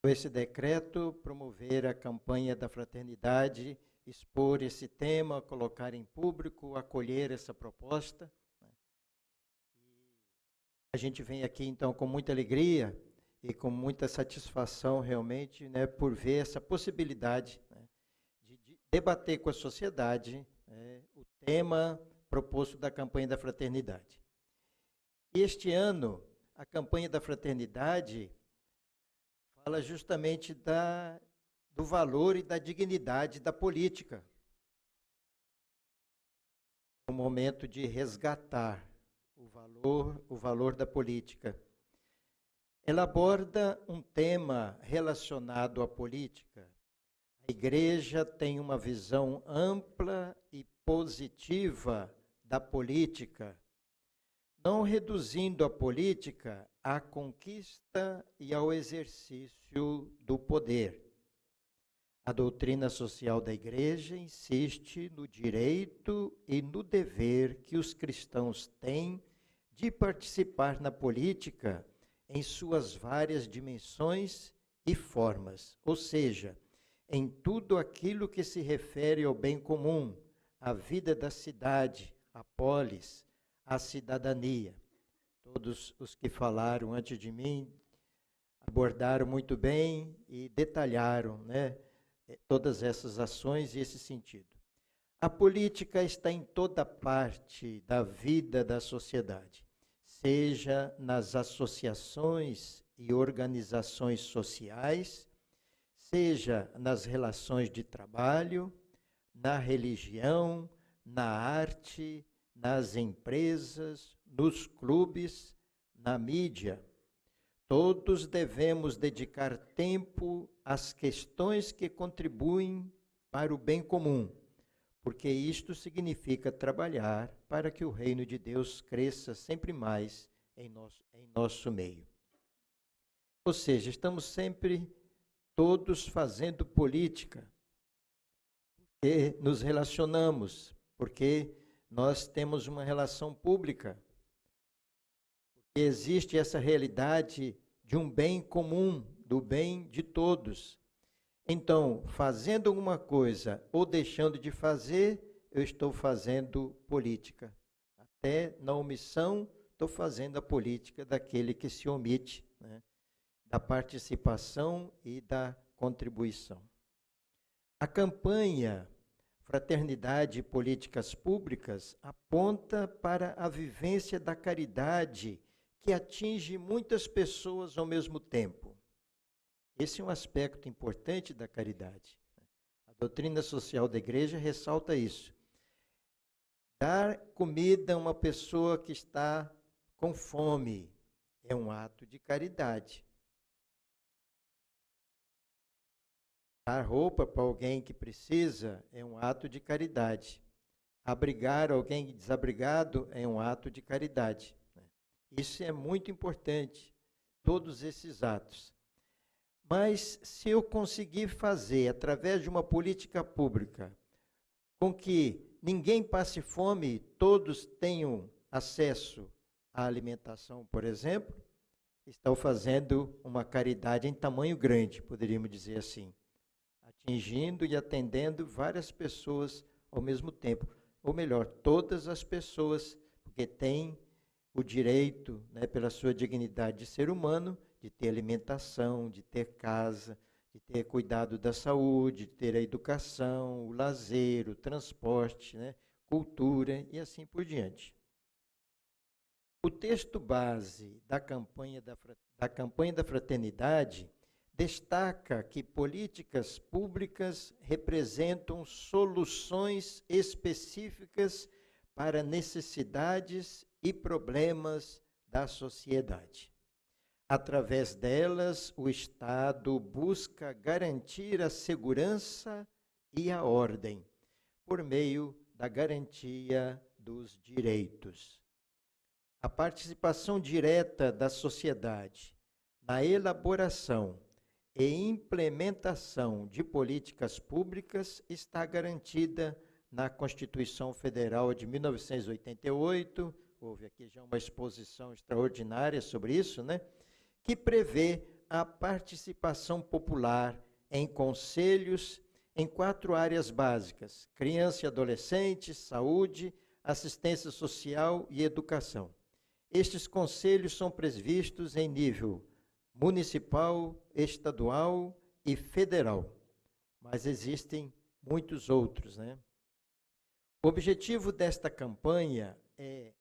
com esse decreto, promover a campanha da fraternidade, expor esse tema, colocar em público, acolher essa proposta. A gente vem aqui, então, com muita alegria e com muita satisfação, realmente, né, por ver essa possibilidade, né, de debater com a sociedade, né, o tema proposto da campanha da fraternidade. E este ano, a campanha da fraternidade fala justamente do valor e da dignidade da política. É um momento de resgatar o valor da política. Ela aborda um tema relacionado à política. A Igreja tem uma visão ampla e positiva da política, não reduzindo a política à conquista e ao exercício do poder. A doutrina social da Igreja insiste no direito e no dever que os cristãos têm de participar na política em suas várias dimensões e formas, ou seja, em tudo aquilo que se refere ao bem comum, à vida da cidade, à polis, à cidadania. Todos os que falaram antes de mim abordaram muito bem e detalharam, né, todas essas ações e esse sentido. A política está em toda parte da vida da sociedade, seja nas associações e organizações sociais, seja nas relações de trabalho, na religião, na arte, nas empresas, nos clubes, na mídia. Todos devemos dedicar tempo às questões que contribuem para o bem comum, porque isto significa trabalhar para que o reino de Deus cresça sempre mais em nosso meio. Ou seja, estamos sempre todos fazendo política, porque nos relacionamos, porque nós temos uma relação pública, porque existe essa realidade de um bem comum, do bem de todos. Então, fazendo alguma coisa ou deixando de fazer, eu estou fazendo política. Até na omissão, estou fazendo a política daquele que se omite, né, da participação e da contribuição. A campanha Fraternidade e Políticas Públicas aponta para a vivência da caridade que atinge muitas pessoas ao mesmo tempo. Esse é um aspecto importante da caridade. A doutrina social da igreja ressalta isso. Dar comida a uma pessoa que está com fome é um ato de caridade. Dar roupa para alguém que precisa é um ato de caridade. Abrigar alguém desabrigado é um ato de caridade. Isso é muito importante, todos esses atos. Mas se eu conseguir fazer, através de uma política pública, com que ninguém passe fome, todos tenham acesso à alimentação, por exemplo, estou fazendo uma caridade em tamanho grande, poderíamos dizer assim, atingindo e atendendo várias pessoas ao mesmo tempo. Ou melhor, todas as pessoas, porque têm o direito, né, pela sua dignidade de ser humano, de ter alimentação, de ter casa, de ter cuidado da saúde, de ter a educação, o lazer, o transporte, né, cultura e assim por diante. O texto base da campanha da fraternidade destaca que políticas públicas representam soluções específicas para necessidades e problemas da sociedade. Através delas, o Estado busca garantir a segurança e a ordem, por meio da garantia dos direitos. A participação direta da sociedade na elaboração e implementação de políticas públicas está garantida na Constituição Federal de 1988, houve aqui já uma exposição extraordinária sobre isso, né? Que prevê a participação popular em conselhos em 4 áreas básicas: criança e adolescente, saúde, assistência social e educação. Estes conselhos são previstos em nível municipal, estadual e federal, mas existem muitos outros, né? O objetivo desta campanha é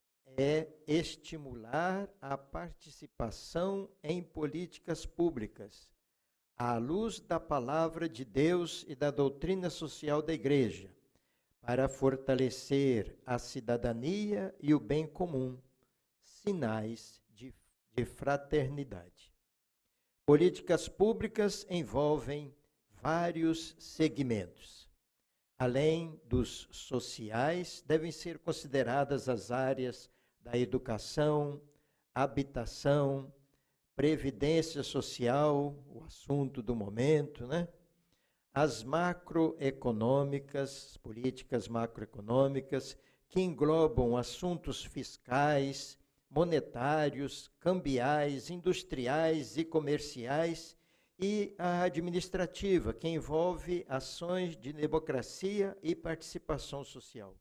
estimular a participação em políticas públicas, à luz da palavra de Deus e da doutrina social da Igreja, para fortalecer a cidadania e o bem comum, sinais de fraternidade. Políticas públicas envolvem vários segmentos. Além dos sociais, devem ser consideradas as áreas da educação, habitação, previdência social, o assunto do momento, né? As macroeconômicas, políticas macroeconômicas, que englobam assuntos fiscais, monetários, cambiais, industriais e comerciais, e a administrativa, que envolve ações de democracia e participação social.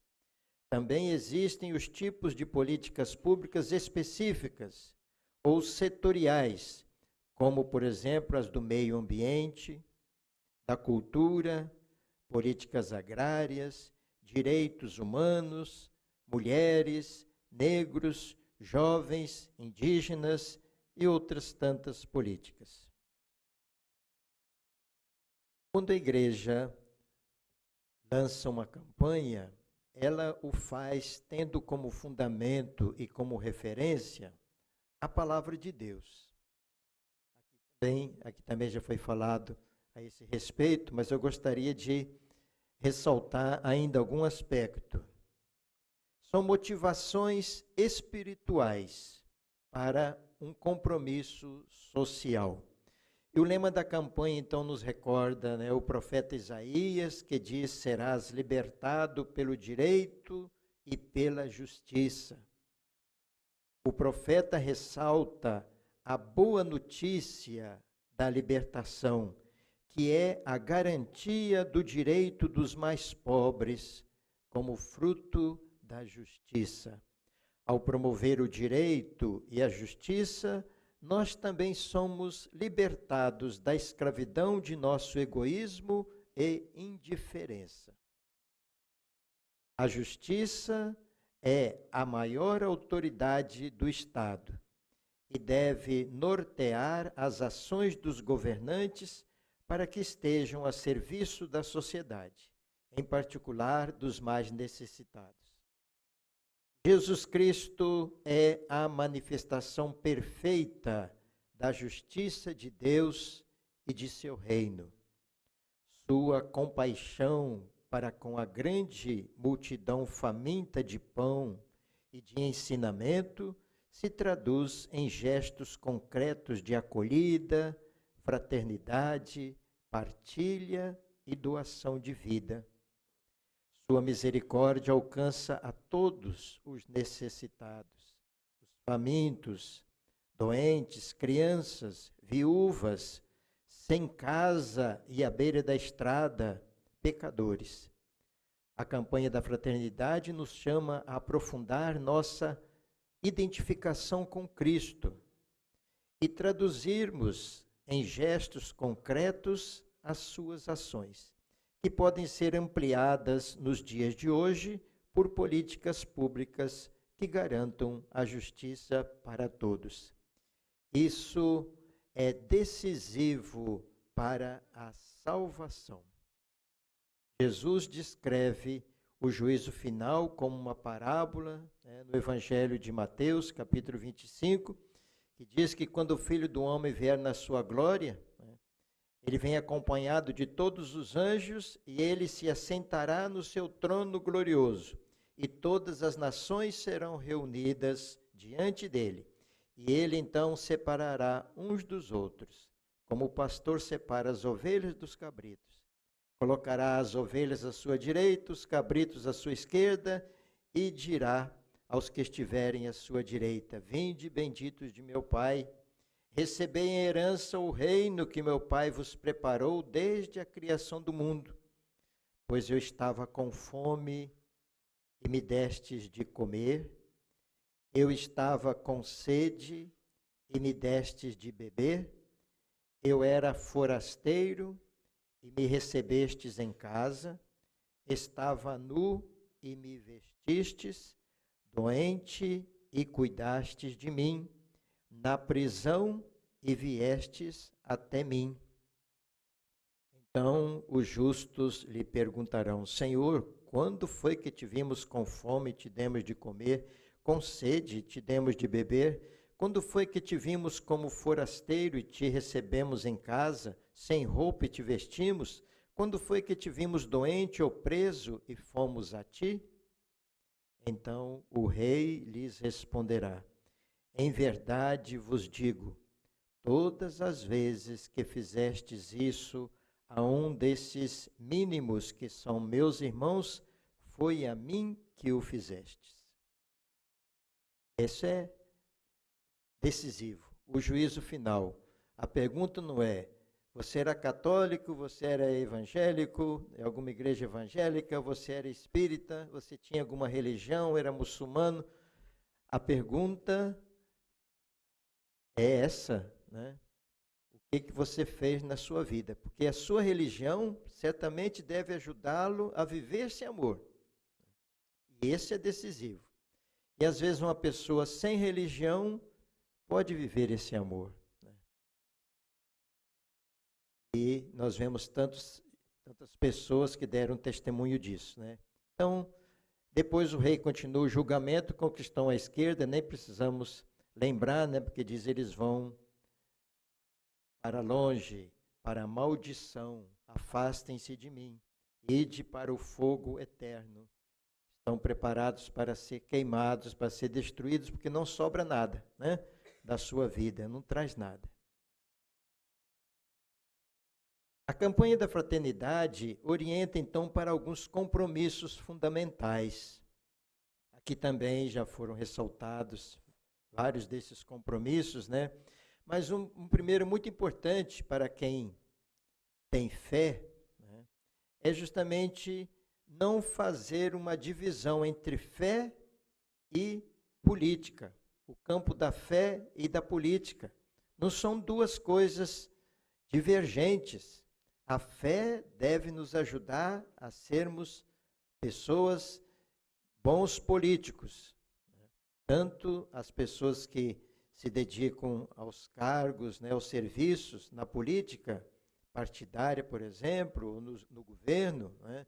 Também existem os tipos de políticas públicas específicas ou setoriais, como, por exemplo, as do meio ambiente, da cultura, políticas agrárias, direitos humanos, mulheres, negros, jovens, indígenas e outras tantas políticas. Quando a igreja lança uma campanha, ela o faz tendo como fundamento e como referência a palavra de Deus. Aqui também já foi falado a esse respeito, mas eu gostaria de ressaltar ainda algum aspecto. São motivações espirituais para um compromisso social. E o lema da campanha, então, nos recorda, o profeta Isaías, que diz: serás libertado pelo direito e pela justiça. O profeta ressalta a boa notícia da libertação, que é a garantia do direito dos mais pobres, como fruto da justiça. Ao promover o direito e a justiça, nós também somos libertados da escravidão de nosso egoísmo e indiferença. A justiça é a maior autoridade do Estado e deve nortear as ações dos governantes para que estejam a serviço da sociedade, em particular dos mais necessitados. Jesus Cristo é a manifestação perfeita da justiça de Deus e de seu reino. Sua compaixão para com a grande multidão faminta de pão e de ensinamento se traduz em gestos concretos de acolhida, fraternidade, partilha e doação de vida. Sua misericórdia alcança a todos os necessitados, os famintos, doentes, crianças, viúvas, sem casa e à beira da estrada, pecadores. A campanha da fraternidade nos chama a aprofundar nossa identificação com Cristo e traduzirmos em gestos concretos as suas ações, que podem ser ampliadas nos dias de hoje por políticas públicas que garantam a justiça para todos. Isso é decisivo para a salvação. Jesus descreve o juízo final como uma parábola, no Evangelho de Mateus, capítulo 25, que diz que quando o Filho do Homem vier na sua glória, ele vem acompanhado de todos os anjos e ele se assentará no seu trono glorioso. E todas as nações serão reunidas diante dele. E ele então separará uns dos outros, como o pastor separa as ovelhas dos cabritos. Colocará as ovelhas à sua direita, os cabritos à sua esquerda, e dirá aos que estiverem à sua direita: vinde, benditos de meu Pai, recebei em herança o reino que meu Pai vos preparou desde a criação do mundo. Pois eu estava com fome e me destes de comer, eu estava com sede e me destes de beber, eu era forasteiro e me recebestes em casa, estava nu e me vestistes, doente e cuidastes de mim, na prisão e viestes até mim. Então os justos lhe perguntarão: Senhor, quando foi que te vimos com fome e te demos de comer, com sede e te demos de beber? Quando foi que te vimos como forasteiro e te recebemos em casa, sem roupa e te vestimos? Quando foi que te vimos doente ou preso e fomos a ti? Então o rei lhes responderá: em verdade vos digo, todas as vezes que fizestes isso a um desses mínimos que são meus irmãos, foi a mim que o fizestes. Essa é decisivo, o juízo final. A pergunta não é: você era católico, você era evangélico, em alguma igreja evangélica, você era espírita, você tinha alguma religião, era muçulmano. A pergunta é essa, né? O que você fez na sua vida? Porque a sua religião certamente deve ajudá-lo a viver esse amor. E esse é decisivo. E às vezes uma pessoa sem religião pode viver esse amor. E nós vemos tantas pessoas que deram testemunho disso, né? Então, depois o rei continua o julgamento com o cristão à esquerda, nem precisamos lembrar, né? Porque diz: eles vão para longe, para a maldição, afastem-se de mim, ide para o fogo eterno. Estão preparados para ser queimados, para ser destruídos, porque não sobra nada, né, da sua vida, não traz nada. A campanha da fraternidade orienta, então, para alguns compromissos fundamentais. Aqui também já foram ressaltados vários desses compromissos, né? Mas um primeiro muito importante para quem tem fé, né, é justamente não fazer uma divisão entre fé e política. O campo da fé e da política não são duas coisas divergentes. A fé deve nos ajudar a sermos pessoas, bons políticos. Tanto as pessoas que se dedicam aos cargos, né, aos serviços na política partidária, por exemplo, ou no governo, né,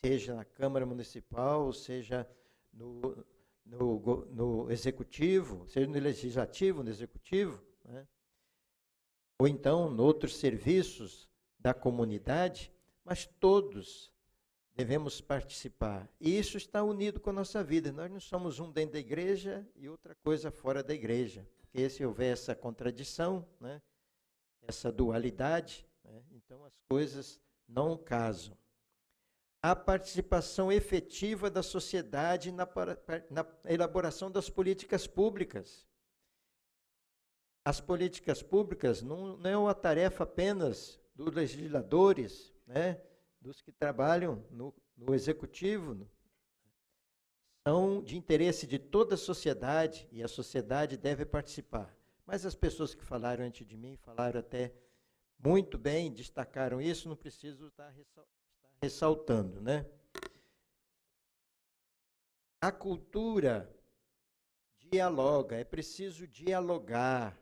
seja na Câmara Municipal, seja no Executivo, seja no Legislativo, no Executivo, né, ou então em outros serviços da comunidade, mas todos devemos participar. E isso está unido com a nossa vida. Nós não somos um dentro da igreja e outra coisa fora da igreja. Porque se houver essa contradição, né, essa dualidade, né, então as coisas não casam. A participação efetiva da sociedade na elaboração das políticas públicas. As políticas públicas não é uma tarefa apenas dos legisladores, né, dos que trabalham no executivo, são de interesse de toda a sociedade e a sociedade deve participar. Mas as pessoas que falaram antes de mim, falaram até muito bem, destacaram isso, não preciso estar ressaltando, né? A cultura dialoga, é preciso dialogar.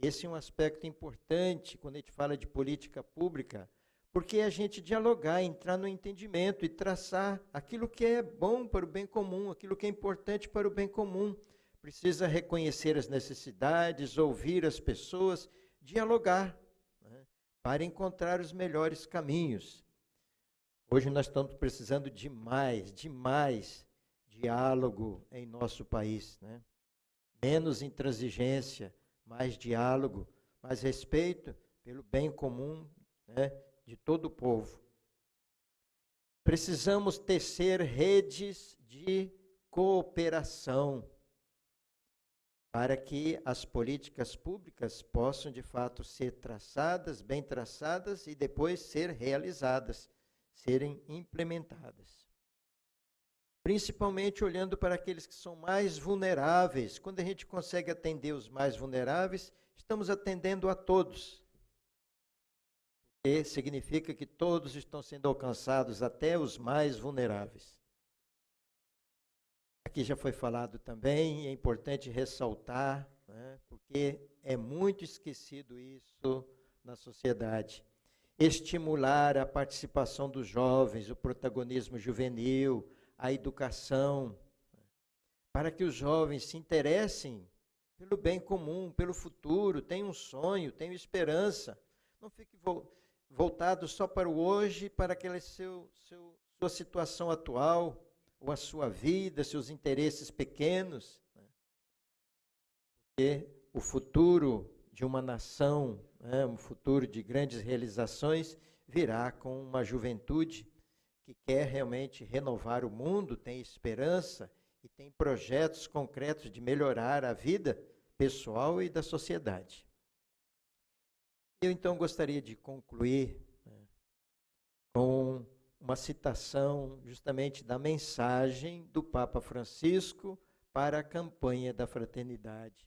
Esse é um aspecto importante quando a gente fala de política pública, porque é a gente dialogar, entrar no entendimento e traçar aquilo que é bom para o bem comum, aquilo que é importante para o bem comum. Precisa reconhecer as necessidades, ouvir as pessoas, dialogar, né, para encontrar os melhores caminhos. Hoje nós estamos precisando de mais diálogo em nosso país, né? Menos intransigência, mais diálogo, mais respeito pelo bem comum, né, de todo o povo. Precisamos tecer redes de cooperação para que as políticas públicas possam, de fato, ser traçadas, bem traçadas e depois ser realizadas, serem implementadas. Principalmente olhando para aqueles que são mais vulneráveis. Quando a gente consegue atender os mais vulneráveis, estamos atendendo a todos. Porque significa que todos estão sendo alcançados, até os mais vulneráveis. Aqui já foi falado também, é importante ressaltar, né, porque é muito esquecido isso na sociedade. Estimular a participação dos jovens, o protagonismo juvenil, a educação, para que os jovens se interessem pelo bem comum, pelo futuro, tenham um sonho, tenham esperança. Não fique voltado só para o hoje, para aquela sua situação atual, ou a sua vida, seus interesses pequenos. Né? Porque o futuro de uma nação, né, um futuro de grandes realizações, virá com uma juventude que quer realmente renovar o mundo, tem esperança e tem projetos concretos de melhorar a vida pessoal e da sociedade. Eu, então, gostaria de concluir, né, com uma citação justamente da mensagem do Papa Francisco para a campanha da fraternidade.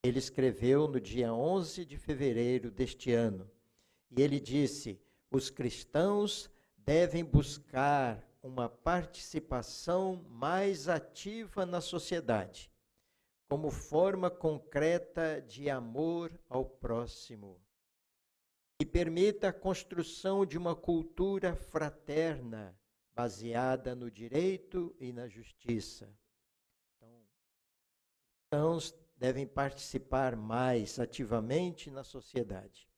Ele escreveu no dia 11 de fevereiro deste ano, e ele disse: os cristãos devem buscar uma participação mais ativa na sociedade, como forma concreta de amor ao próximo, que permita a construção de uma cultura fraterna baseada no direito e na justiça. Então, cristãos devem participar mais ativamente na sociedade.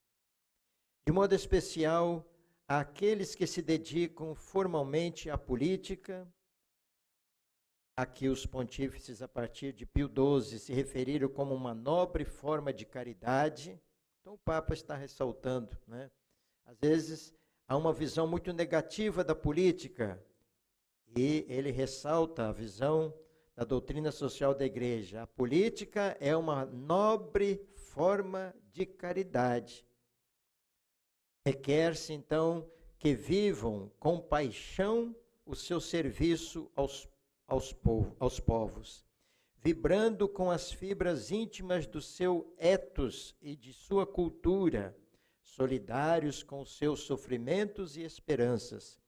De modo especial, àqueles que se dedicam formalmente à política, a que os pontífices, a partir de Pio XII, se referiram como uma nobre forma de caridade. Então, o Papa está ressaltando, né? Às vezes, há uma visão muito negativa da política, e ele ressalta a visão da doutrina social da Igreja. A política é uma nobre forma de caridade. Requer-se, então, que vivam com paixão o seu serviço aos povos, vibrando com as fibras íntimas do seu ethos e de sua cultura, solidários com seus sofrimentos e esperanças,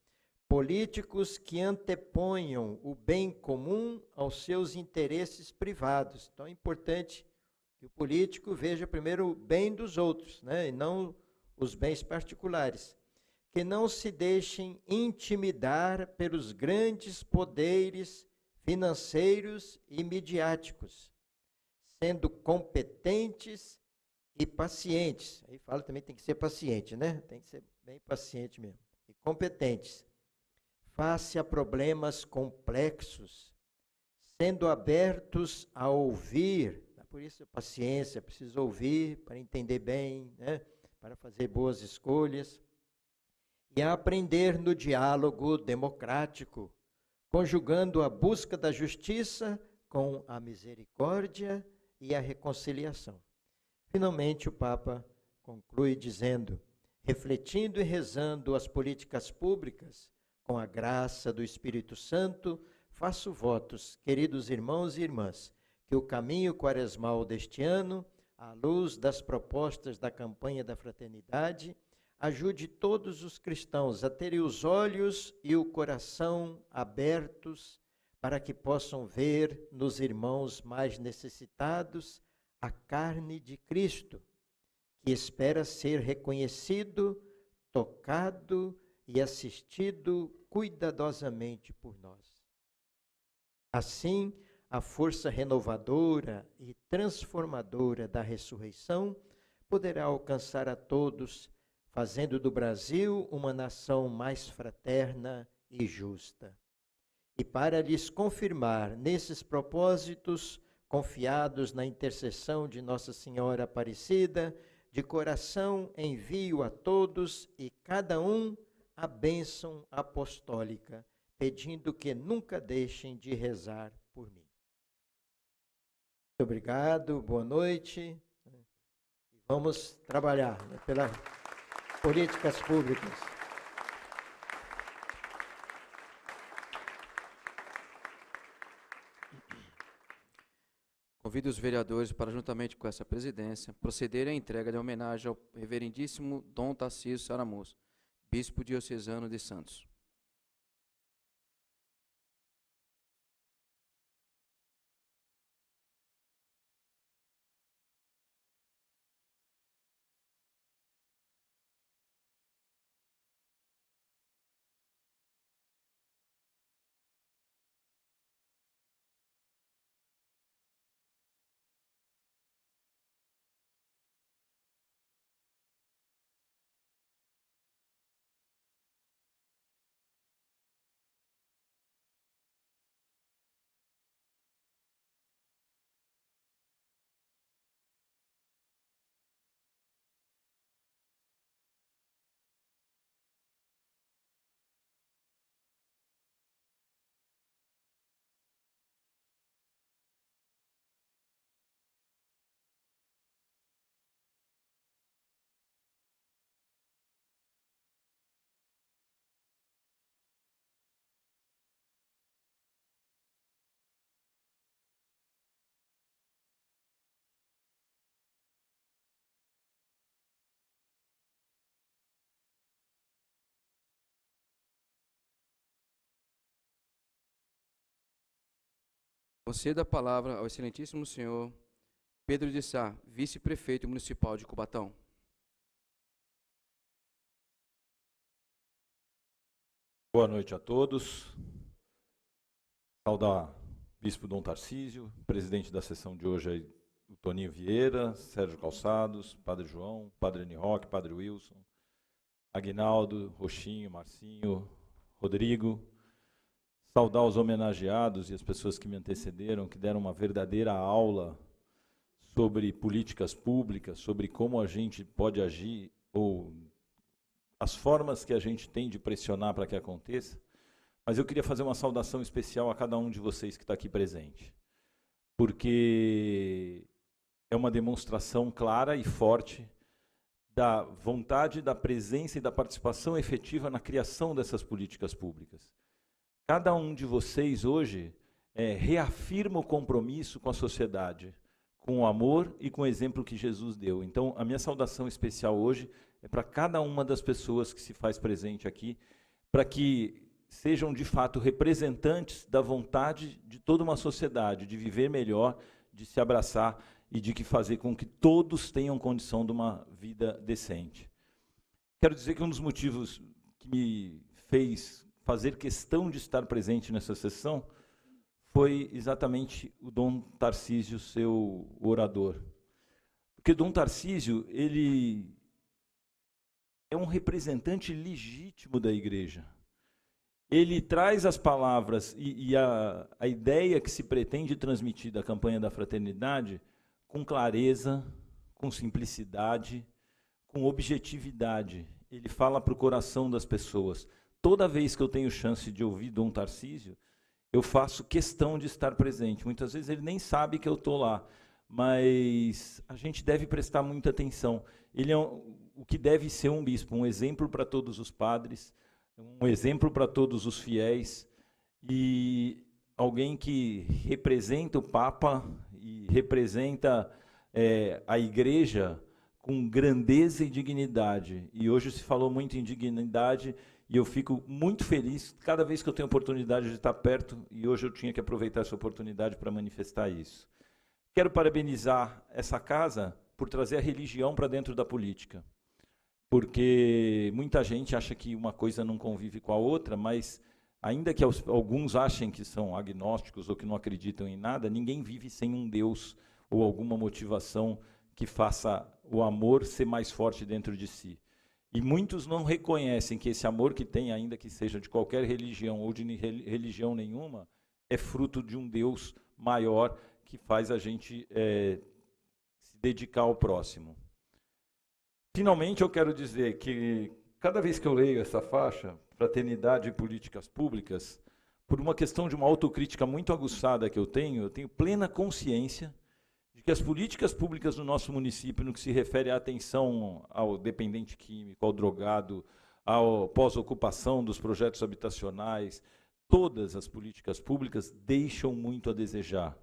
políticos que anteponham o bem comum aos seus interesses privados. Então é importante que o político veja primeiro o bem dos outros, né, e não os bens particulares. Que não se deixem intimidar pelos grandes poderes financeiros e midiáticos, sendo competentes e pacientes. Aí fala também tem que ser paciente, né? Tem que ser bem paciente mesmo. E competentes. Face a problemas complexos, sendo abertos a ouvir. Por isso, paciência, precisa ouvir para entender bem, né? Para fazer boas escolhas. E a aprender no diálogo democrático, conjugando a busca da justiça com a misericórdia e a reconciliação. Finalmente, o Papa conclui dizendo: refletindo e rezando as políticas públicas, com a graça do Espírito Santo, faço votos, queridos irmãos e irmãs, que o caminho quaresmal deste ano, à luz das propostas da campanha da fraternidade, ajude todos os cristãos a terem os olhos e o coração abertos para que possam ver nos irmãos mais necessitados a carne de Cristo, que espera ser reconhecido, tocado e assistido cuidadosamente por nós. Assim, a força renovadora e transformadora da ressurreição poderá alcançar a todos, fazendo do Brasil uma nação mais fraterna e justa. E para lhes confirmar nesses propósitos, confiados na intercessão de Nossa Senhora Aparecida, de coração envio a todos e cada um a bênção apostólica, pedindo que nunca deixem de rezar por mim. Muito obrigado, boa noite. Vamos trabalhar, né, pelas políticas públicas. Convido os vereadores para, juntamente com essa presidência, procederem à entrega de homenagem ao reverendíssimo Dom Tarcísio Saramoso, bispo diocesano de Santos. Concedo a palavra ao excelentíssimo senhor Pedro de Sá, vice-prefeito municipal de Cubatão. Boa noite a todos. Saudar o bispo Dom Tarcísio, presidente da sessão de hoje, aí, o Toninho Vieira, Sérgio Calçados, Padre João, Padre Niroque, Padre Wilson, Aguinaldo, Roxinho, Marcinho, Rodrigo. Saudar os homenageados e as pessoas que me antecederam, que deram uma verdadeira aula sobre políticas públicas, sobre como a gente pode agir, ou as formas que a gente tem de pressionar para que aconteça. Mas eu queria fazer uma saudação especial a cada um de vocês que está aqui presente, porque é uma demonstração clara e forte da vontade, da presença e da participação efetiva na criação dessas políticas públicas. Cada um de vocês hoje reafirma o compromisso com a sociedade, com o amor e com o exemplo que Jesus deu. Então, a minha saudação especial hoje é para cada uma das pessoas que se faz presente aqui, para que sejam de fato representantes da vontade de toda uma sociedade, de viver melhor, de se abraçar e de que fazer com que todos tenham condição de uma vida decente. Quero dizer que um dos motivos que me fez fazer questão de estar presente nessa sessão foi exatamente o Dom Tarcísio, seu orador. Porque Dom Tarcísio, ele é um representante legítimo da igreja. Ele traz as palavras e a ideia que se pretende transmitir da campanha da fraternidade com clareza, com simplicidade, com objetividade. Ele fala para o coração das pessoas. Toda vez que eu tenho chance de ouvir Dom Tarcísio, eu faço questão de estar presente. Muitas vezes ele nem sabe que eu estou lá, mas a gente deve prestar muita atenção. Ele é o que deve ser um bispo, um exemplo para todos os padres, um exemplo para todos os fiéis, e alguém que representa o Papa e representa a Igreja com grandeza e dignidade. E hoje se falou muito em dignidade, e eu fico muito feliz cada vez que eu tenho oportunidade de estar perto, e hoje eu tinha que aproveitar essa oportunidade para manifestar isso. Quero parabenizar essa casa por trazer a religião para dentro da política, porque muita gente acha que uma coisa não convive com a outra, mas ainda que alguns achem que são agnósticos ou que não acreditam em nada, ninguém vive sem um Deus ou alguma motivação que faça o amor ser mais forte dentro de si. E muitos não reconhecem que esse amor que tem, ainda que seja de qualquer religião ou de religião nenhuma, é fruto de um Deus maior que faz a gente se dedicar ao próximo. Finalmente, eu quero dizer que cada vez que eu leio essa faixa, Fraternidade e Políticas Públicas, por uma questão de uma autocrítica muito aguçada que eu tenho plena consciência de que as políticas públicas do nosso município, no que se refere à atenção ao dependente químico, ao drogado, à pós-ocupação dos projetos habitacionais, todas as políticas públicas deixam muito a desejar.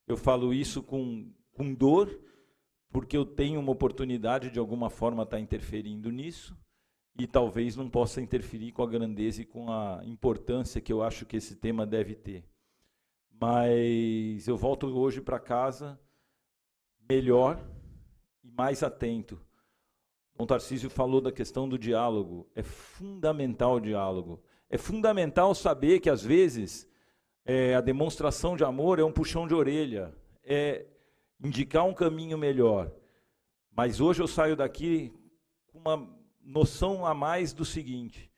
Eu falo isso com dor, porque eu tenho uma oportunidade de alguma forma estar interferindo nisso, e talvez não possa interferir com a grandeza e com a importância que eu acho que esse tema deve ter. Mas eu volto hoje para casa melhor e mais atento. Dom Tarcísio falou da questão do diálogo. É fundamental o diálogo. É fundamental saber que, às vezes, a demonstração de amor é um puxão de orelha, é indicar um caminho melhor. Mas hoje eu saio daqui com uma noção a mais do seguinte: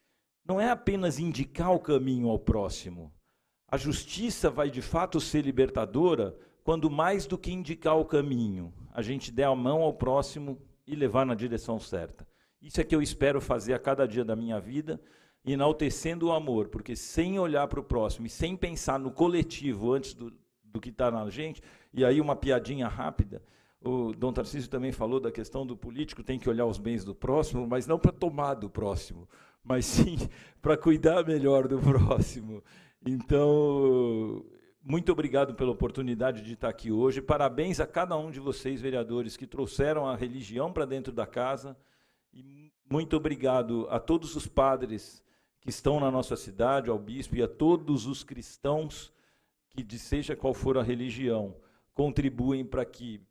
não é apenas indicar o caminho ao próximo. A justiça vai, de fato, ser libertadora quando, mais do que indicar o caminho, a gente der a mão ao próximo e levar na direção certa. Isso é que eu espero fazer a cada dia da minha vida, enaltecendo o amor, porque sem olhar para o próximo e sem pensar no coletivo antes do que está na gente, e aí uma piadinha rápida, o Dom Tarcísio também falou da questão do político, tem que olhar os bens do próximo, mas não para tomar do próximo, mas sim para cuidar melhor do próximo. Então, muito obrigado pela oportunidade de estar aqui hoje. Parabéns a cada um de vocês, vereadores, que trouxeram a religião para dentro da casa. E muito obrigado a todos os padres que estão na nossa cidade, ao bispo e a todos os cristãos que, seja qual for a religião, contribuem para que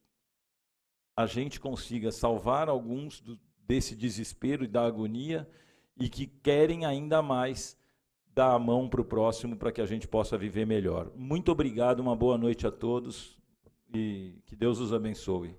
a gente consiga salvar alguns desse desespero e da agonia, e que querem ainda mais dar a mão para o próximo para que a gente possa viver melhor. Muito obrigado, uma boa noite a todos e que Deus os abençoe.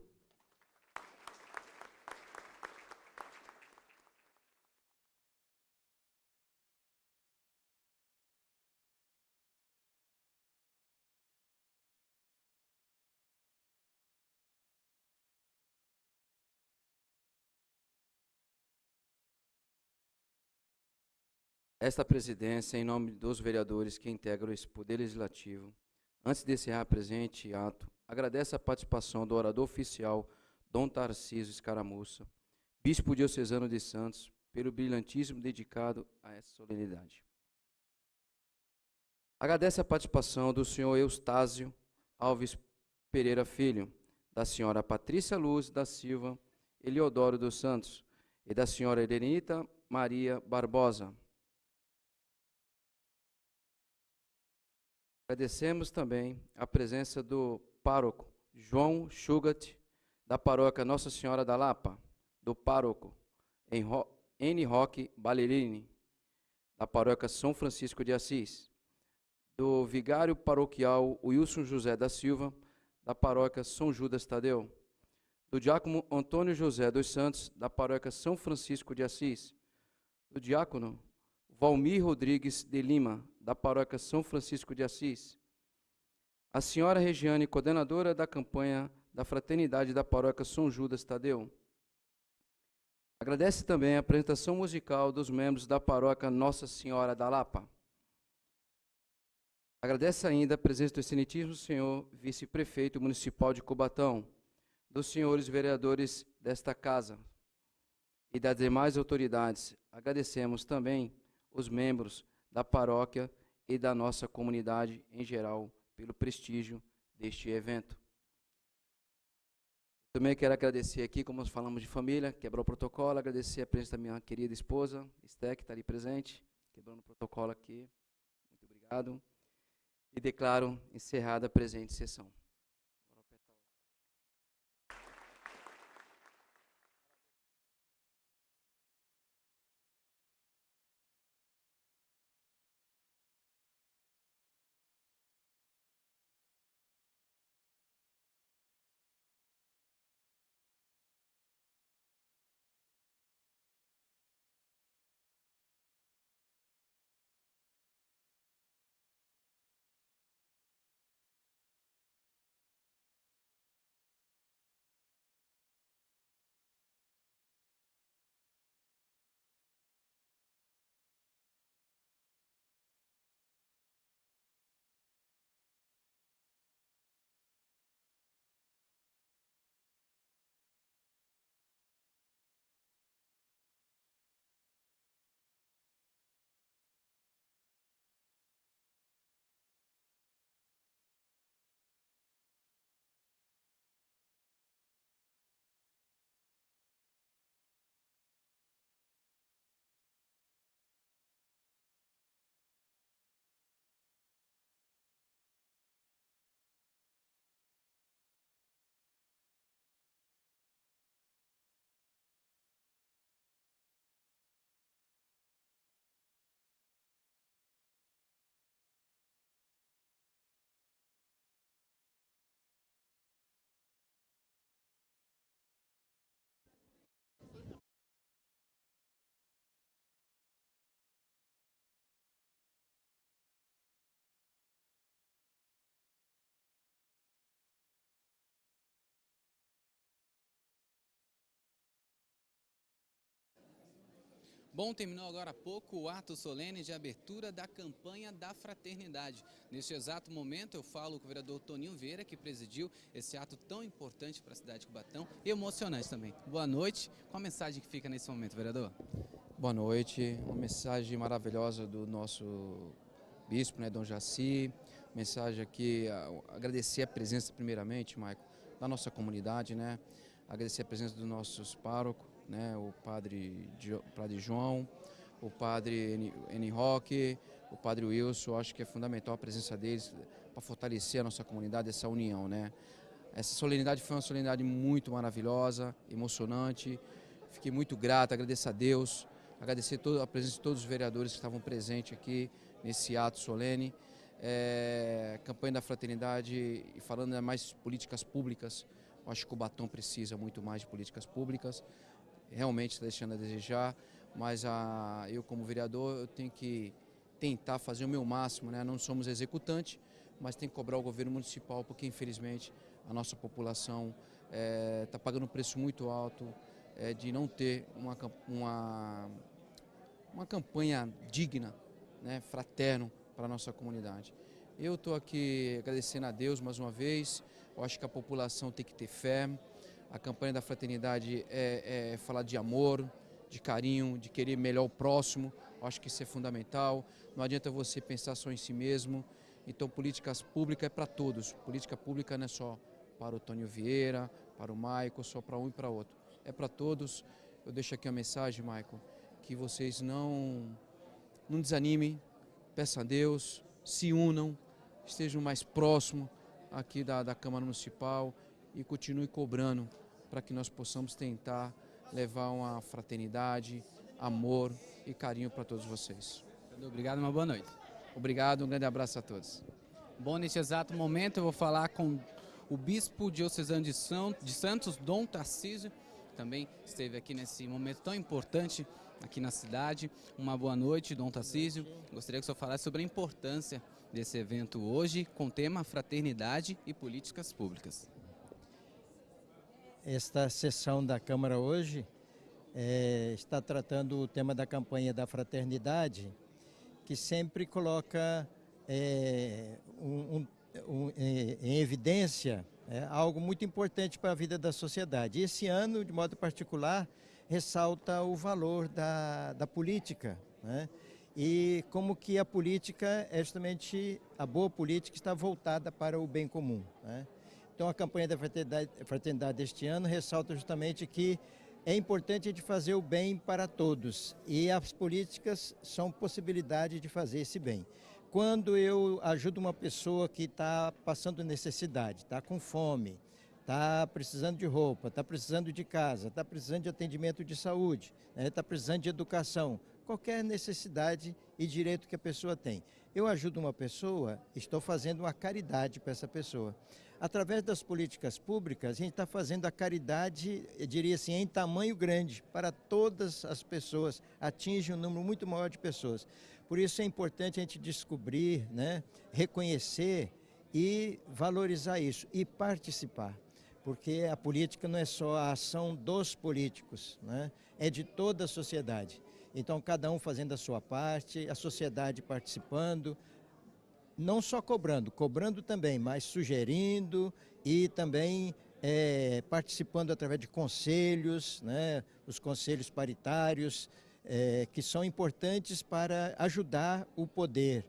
Esta presidência, em nome dos vereadores que integram esse Poder Legislativo, antes de encerrar presente ato, agradece a participação do orador oficial, Dom Tarcísio Escaramuça, bispo diocesano de Santos, pelo brilhantismo dedicado a essa solenidade. Agradece a participação do senhor Eustácio Alves Pereira Filho, da senhora Patrícia Luz da Silva Eliodoro dos Santos e da senhora Helenita Maria Barbosa. Agradecemos também a presença do pároco João Schugat, da paróquia Nossa Senhora da Lapa, do pároco N. Roque Ballerini, da paróquia São Francisco de Assis, do vigário paroquial Wilson José da Silva, da paróquia São Judas Tadeu, do diácono Antônio José dos Santos, da paróquia São Francisco de Assis, do diácono Valmir Rodrigues de Lima, da paróquia São Francisco de Assis, a senhora Regiane, coordenadora da campanha da Fraternidade da paróquia São Judas Tadeu. Agradece também a apresentação musical dos membros da paróquia Nossa Senhora da Lapa. Agradece ainda a presença do excelentíssimo senhor vice-prefeito municipal de Cubatão, dos senhores vereadores desta casa e das demais autoridades. Agradecemos também os membros da paróquia e da nossa comunidade em geral pelo prestígio deste evento. Também quero agradecer aqui, como nós falamos de família, quebrou o protocolo, agradecer a presença da minha querida esposa, Esté, que está ali presente, quebrando o protocolo aqui. Muito obrigado. E declaro encerrada a presente sessão. Bom, terminou agora há pouco o ato solene de abertura da campanha da Fraternidade. Neste exato momento eu falo com o vereador Toninho Vieira, que presidiu esse ato tão importante para a cidade de Cubatão e emocionante também. Boa noite. Qual a mensagem que fica nesse momento, vereador? Boa noite. Uma mensagem maravilhosa do nosso bispo, né, Dom Jaci. Mensagem aqui, agradecer a presença primeiramente, Maico, da nossa comunidade, né? Agradecer a presença dos nossos párocos, né, o padre João, o padre N. Roque, o Padre Wilson. Eu acho que é fundamental a presença deles para fortalecer a nossa comunidade, essa união, né? Essa solenidade foi uma solenidade muito maravilhosa, emocionante. Fiquei muito grato, agradeço a Deus, agradecer a presença de todos os vereadores que estavam presentes aqui nesse ato solene. Campanha da Fraternidade, e falando mais políticas públicas, eu acho que Cubatão precisa muito mais de políticas públicas, realmente está deixando a desejar, mas eu como vereador eu tenho que tentar fazer o meu máximo, né? Não somos executante, mas tem que cobrar o governo municipal, porque infelizmente a nossa população está pagando um preço muito alto de não ter uma campanha digna, né, fraterno para a nossa comunidade. Eu estou aqui agradecendo a Deus mais uma vez. Eu acho que a população tem que ter fé. A campanha da Fraternidade é falar de amor, de carinho, de querer melhor o próximo. Eu acho que isso é fundamental. Não adianta você pensar só em si mesmo. Então, políticas públicas é para todos. Política pública não é só para o Tônio Vieira, para o Maico, só para um e para outro. É para todos. Eu deixo aqui a mensagem, Maico, que vocês não desanimem, peçam a Deus, se unam, estejam mais próximos aqui da Câmara Municipal e continuem cobrando para que nós possamos tentar levar uma fraternidade, amor e carinho para todos vocês. Obrigado, uma boa noite. Obrigado, um grande abraço a todos. Bom, neste exato momento eu vou falar com o Bispo Diocesano de Santos, Dom Tarcísio, que também esteve aqui nesse momento tão importante aqui na cidade. Uma boa noite, Dom Tarcísio. Gostaria que o senhor falasse sobre a importância desse evento hoje, com o tema Fraternidade e Políticas Públicas. Esta sessão da Câmara hoje está tratando o tema da campanha da fraternidade, que sempre coloca em evidência algo muito importante para a vida da sociedade. E esse ano, de modo particular, ressalta o valor da política, né? E como que a política justamente, a boa política está voltada para o bem comum, né? Então a campanha da fraternidade deste ano ressalta justamente que é importante a gente fazer o bem para todos e as políticas são possibilidade de fazer esse bem. Quando eu ajudo uma pessoa que está passando necessidade, está com fome, está precisando de roupa, está precisando de casa, está precisando de atendimento de saúde, está precisando de educação, qualquer necessidade e direito que a pessoa tem. Eu ajudo uma pessoa, estou fazendo uma caridade para essa pessoa. Através das políticas públicas, a gente está fazendo a caridade, eu diria assim, em tamanho grande, para todas as pessoas, atinge um número muito maior de pessoas. Por isso é importante a gente descobrir, né, reconhecer e valorizar isso, e participar. Porque a política não é só a ação dos políticos, né, é de toda a sociedade. Então, cada um fazendo a sua parte, a sociedade participando, não só cobrando também, mas sugerindo e também participando através de conselhos, né, os conselhos paritários, que são importantes para ajudar o poder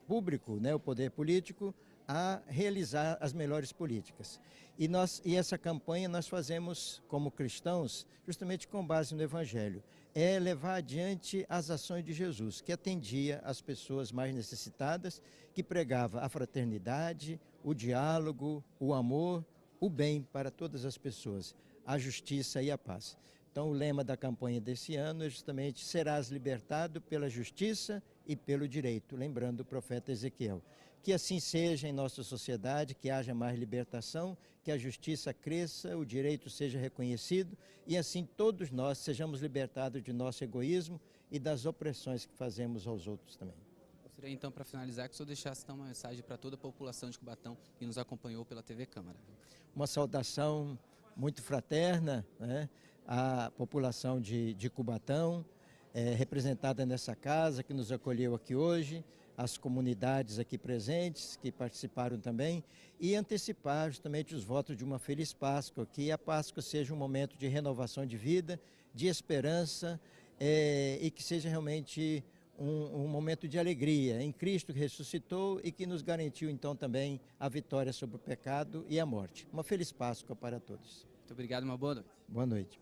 público, né, o poder político, a realizar as melhores políticas. E essa campanha nós fazemos como cristãos justamente com base no Evangelho. É levar adiante as ações de Jesus, que atendia as pessoas mais necessitadas, que pregava a fraternidade, o diálogo, o amor, o bem para todas as pessoas, a justiça e a paz. Então o lema da campanha desse ano é justamente serás libertado pela justiça e pelo direito, lembrando o profeta Ezequiel. Que assim seja em nossa sociedade, que haja mais libertação, que a justiça cresça, o direito seja reconhecido e assim todos nós sejamos libertados de nosso egoísmo e das opressões que fazemos aos outros também. Gostaria então, para finalizar, que o senhor deixasse então uma mensagem para toda a população de Cubatão que nos acompanhou pela TV Câmara. Uma saudação muito fraterna, né, à população de Cubatão, representada nessa casa que nos acolheu aqui hoje, as comunidades aqui presentes que participaram também e antecipar justamente os votos de uma feliz Páscoa, que a Páscoa seja um momento de renovação de vida, de esperança e que seja realmente um momento de alegria em Cristo que ressuscitou e que nos garantiu então também a vitória sobre o pecado e a morte. Uma feliz Páscoa para todos. Muito obrigado, uma boa noite. Boa noite.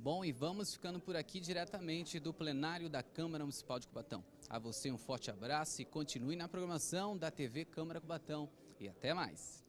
Bom, e vamos ficando por aqui diretamente do plenário da Câmara Municipal de Cubatão. A você um forte abraço e continue na programação da TV Câmara Cubatão. E até mais.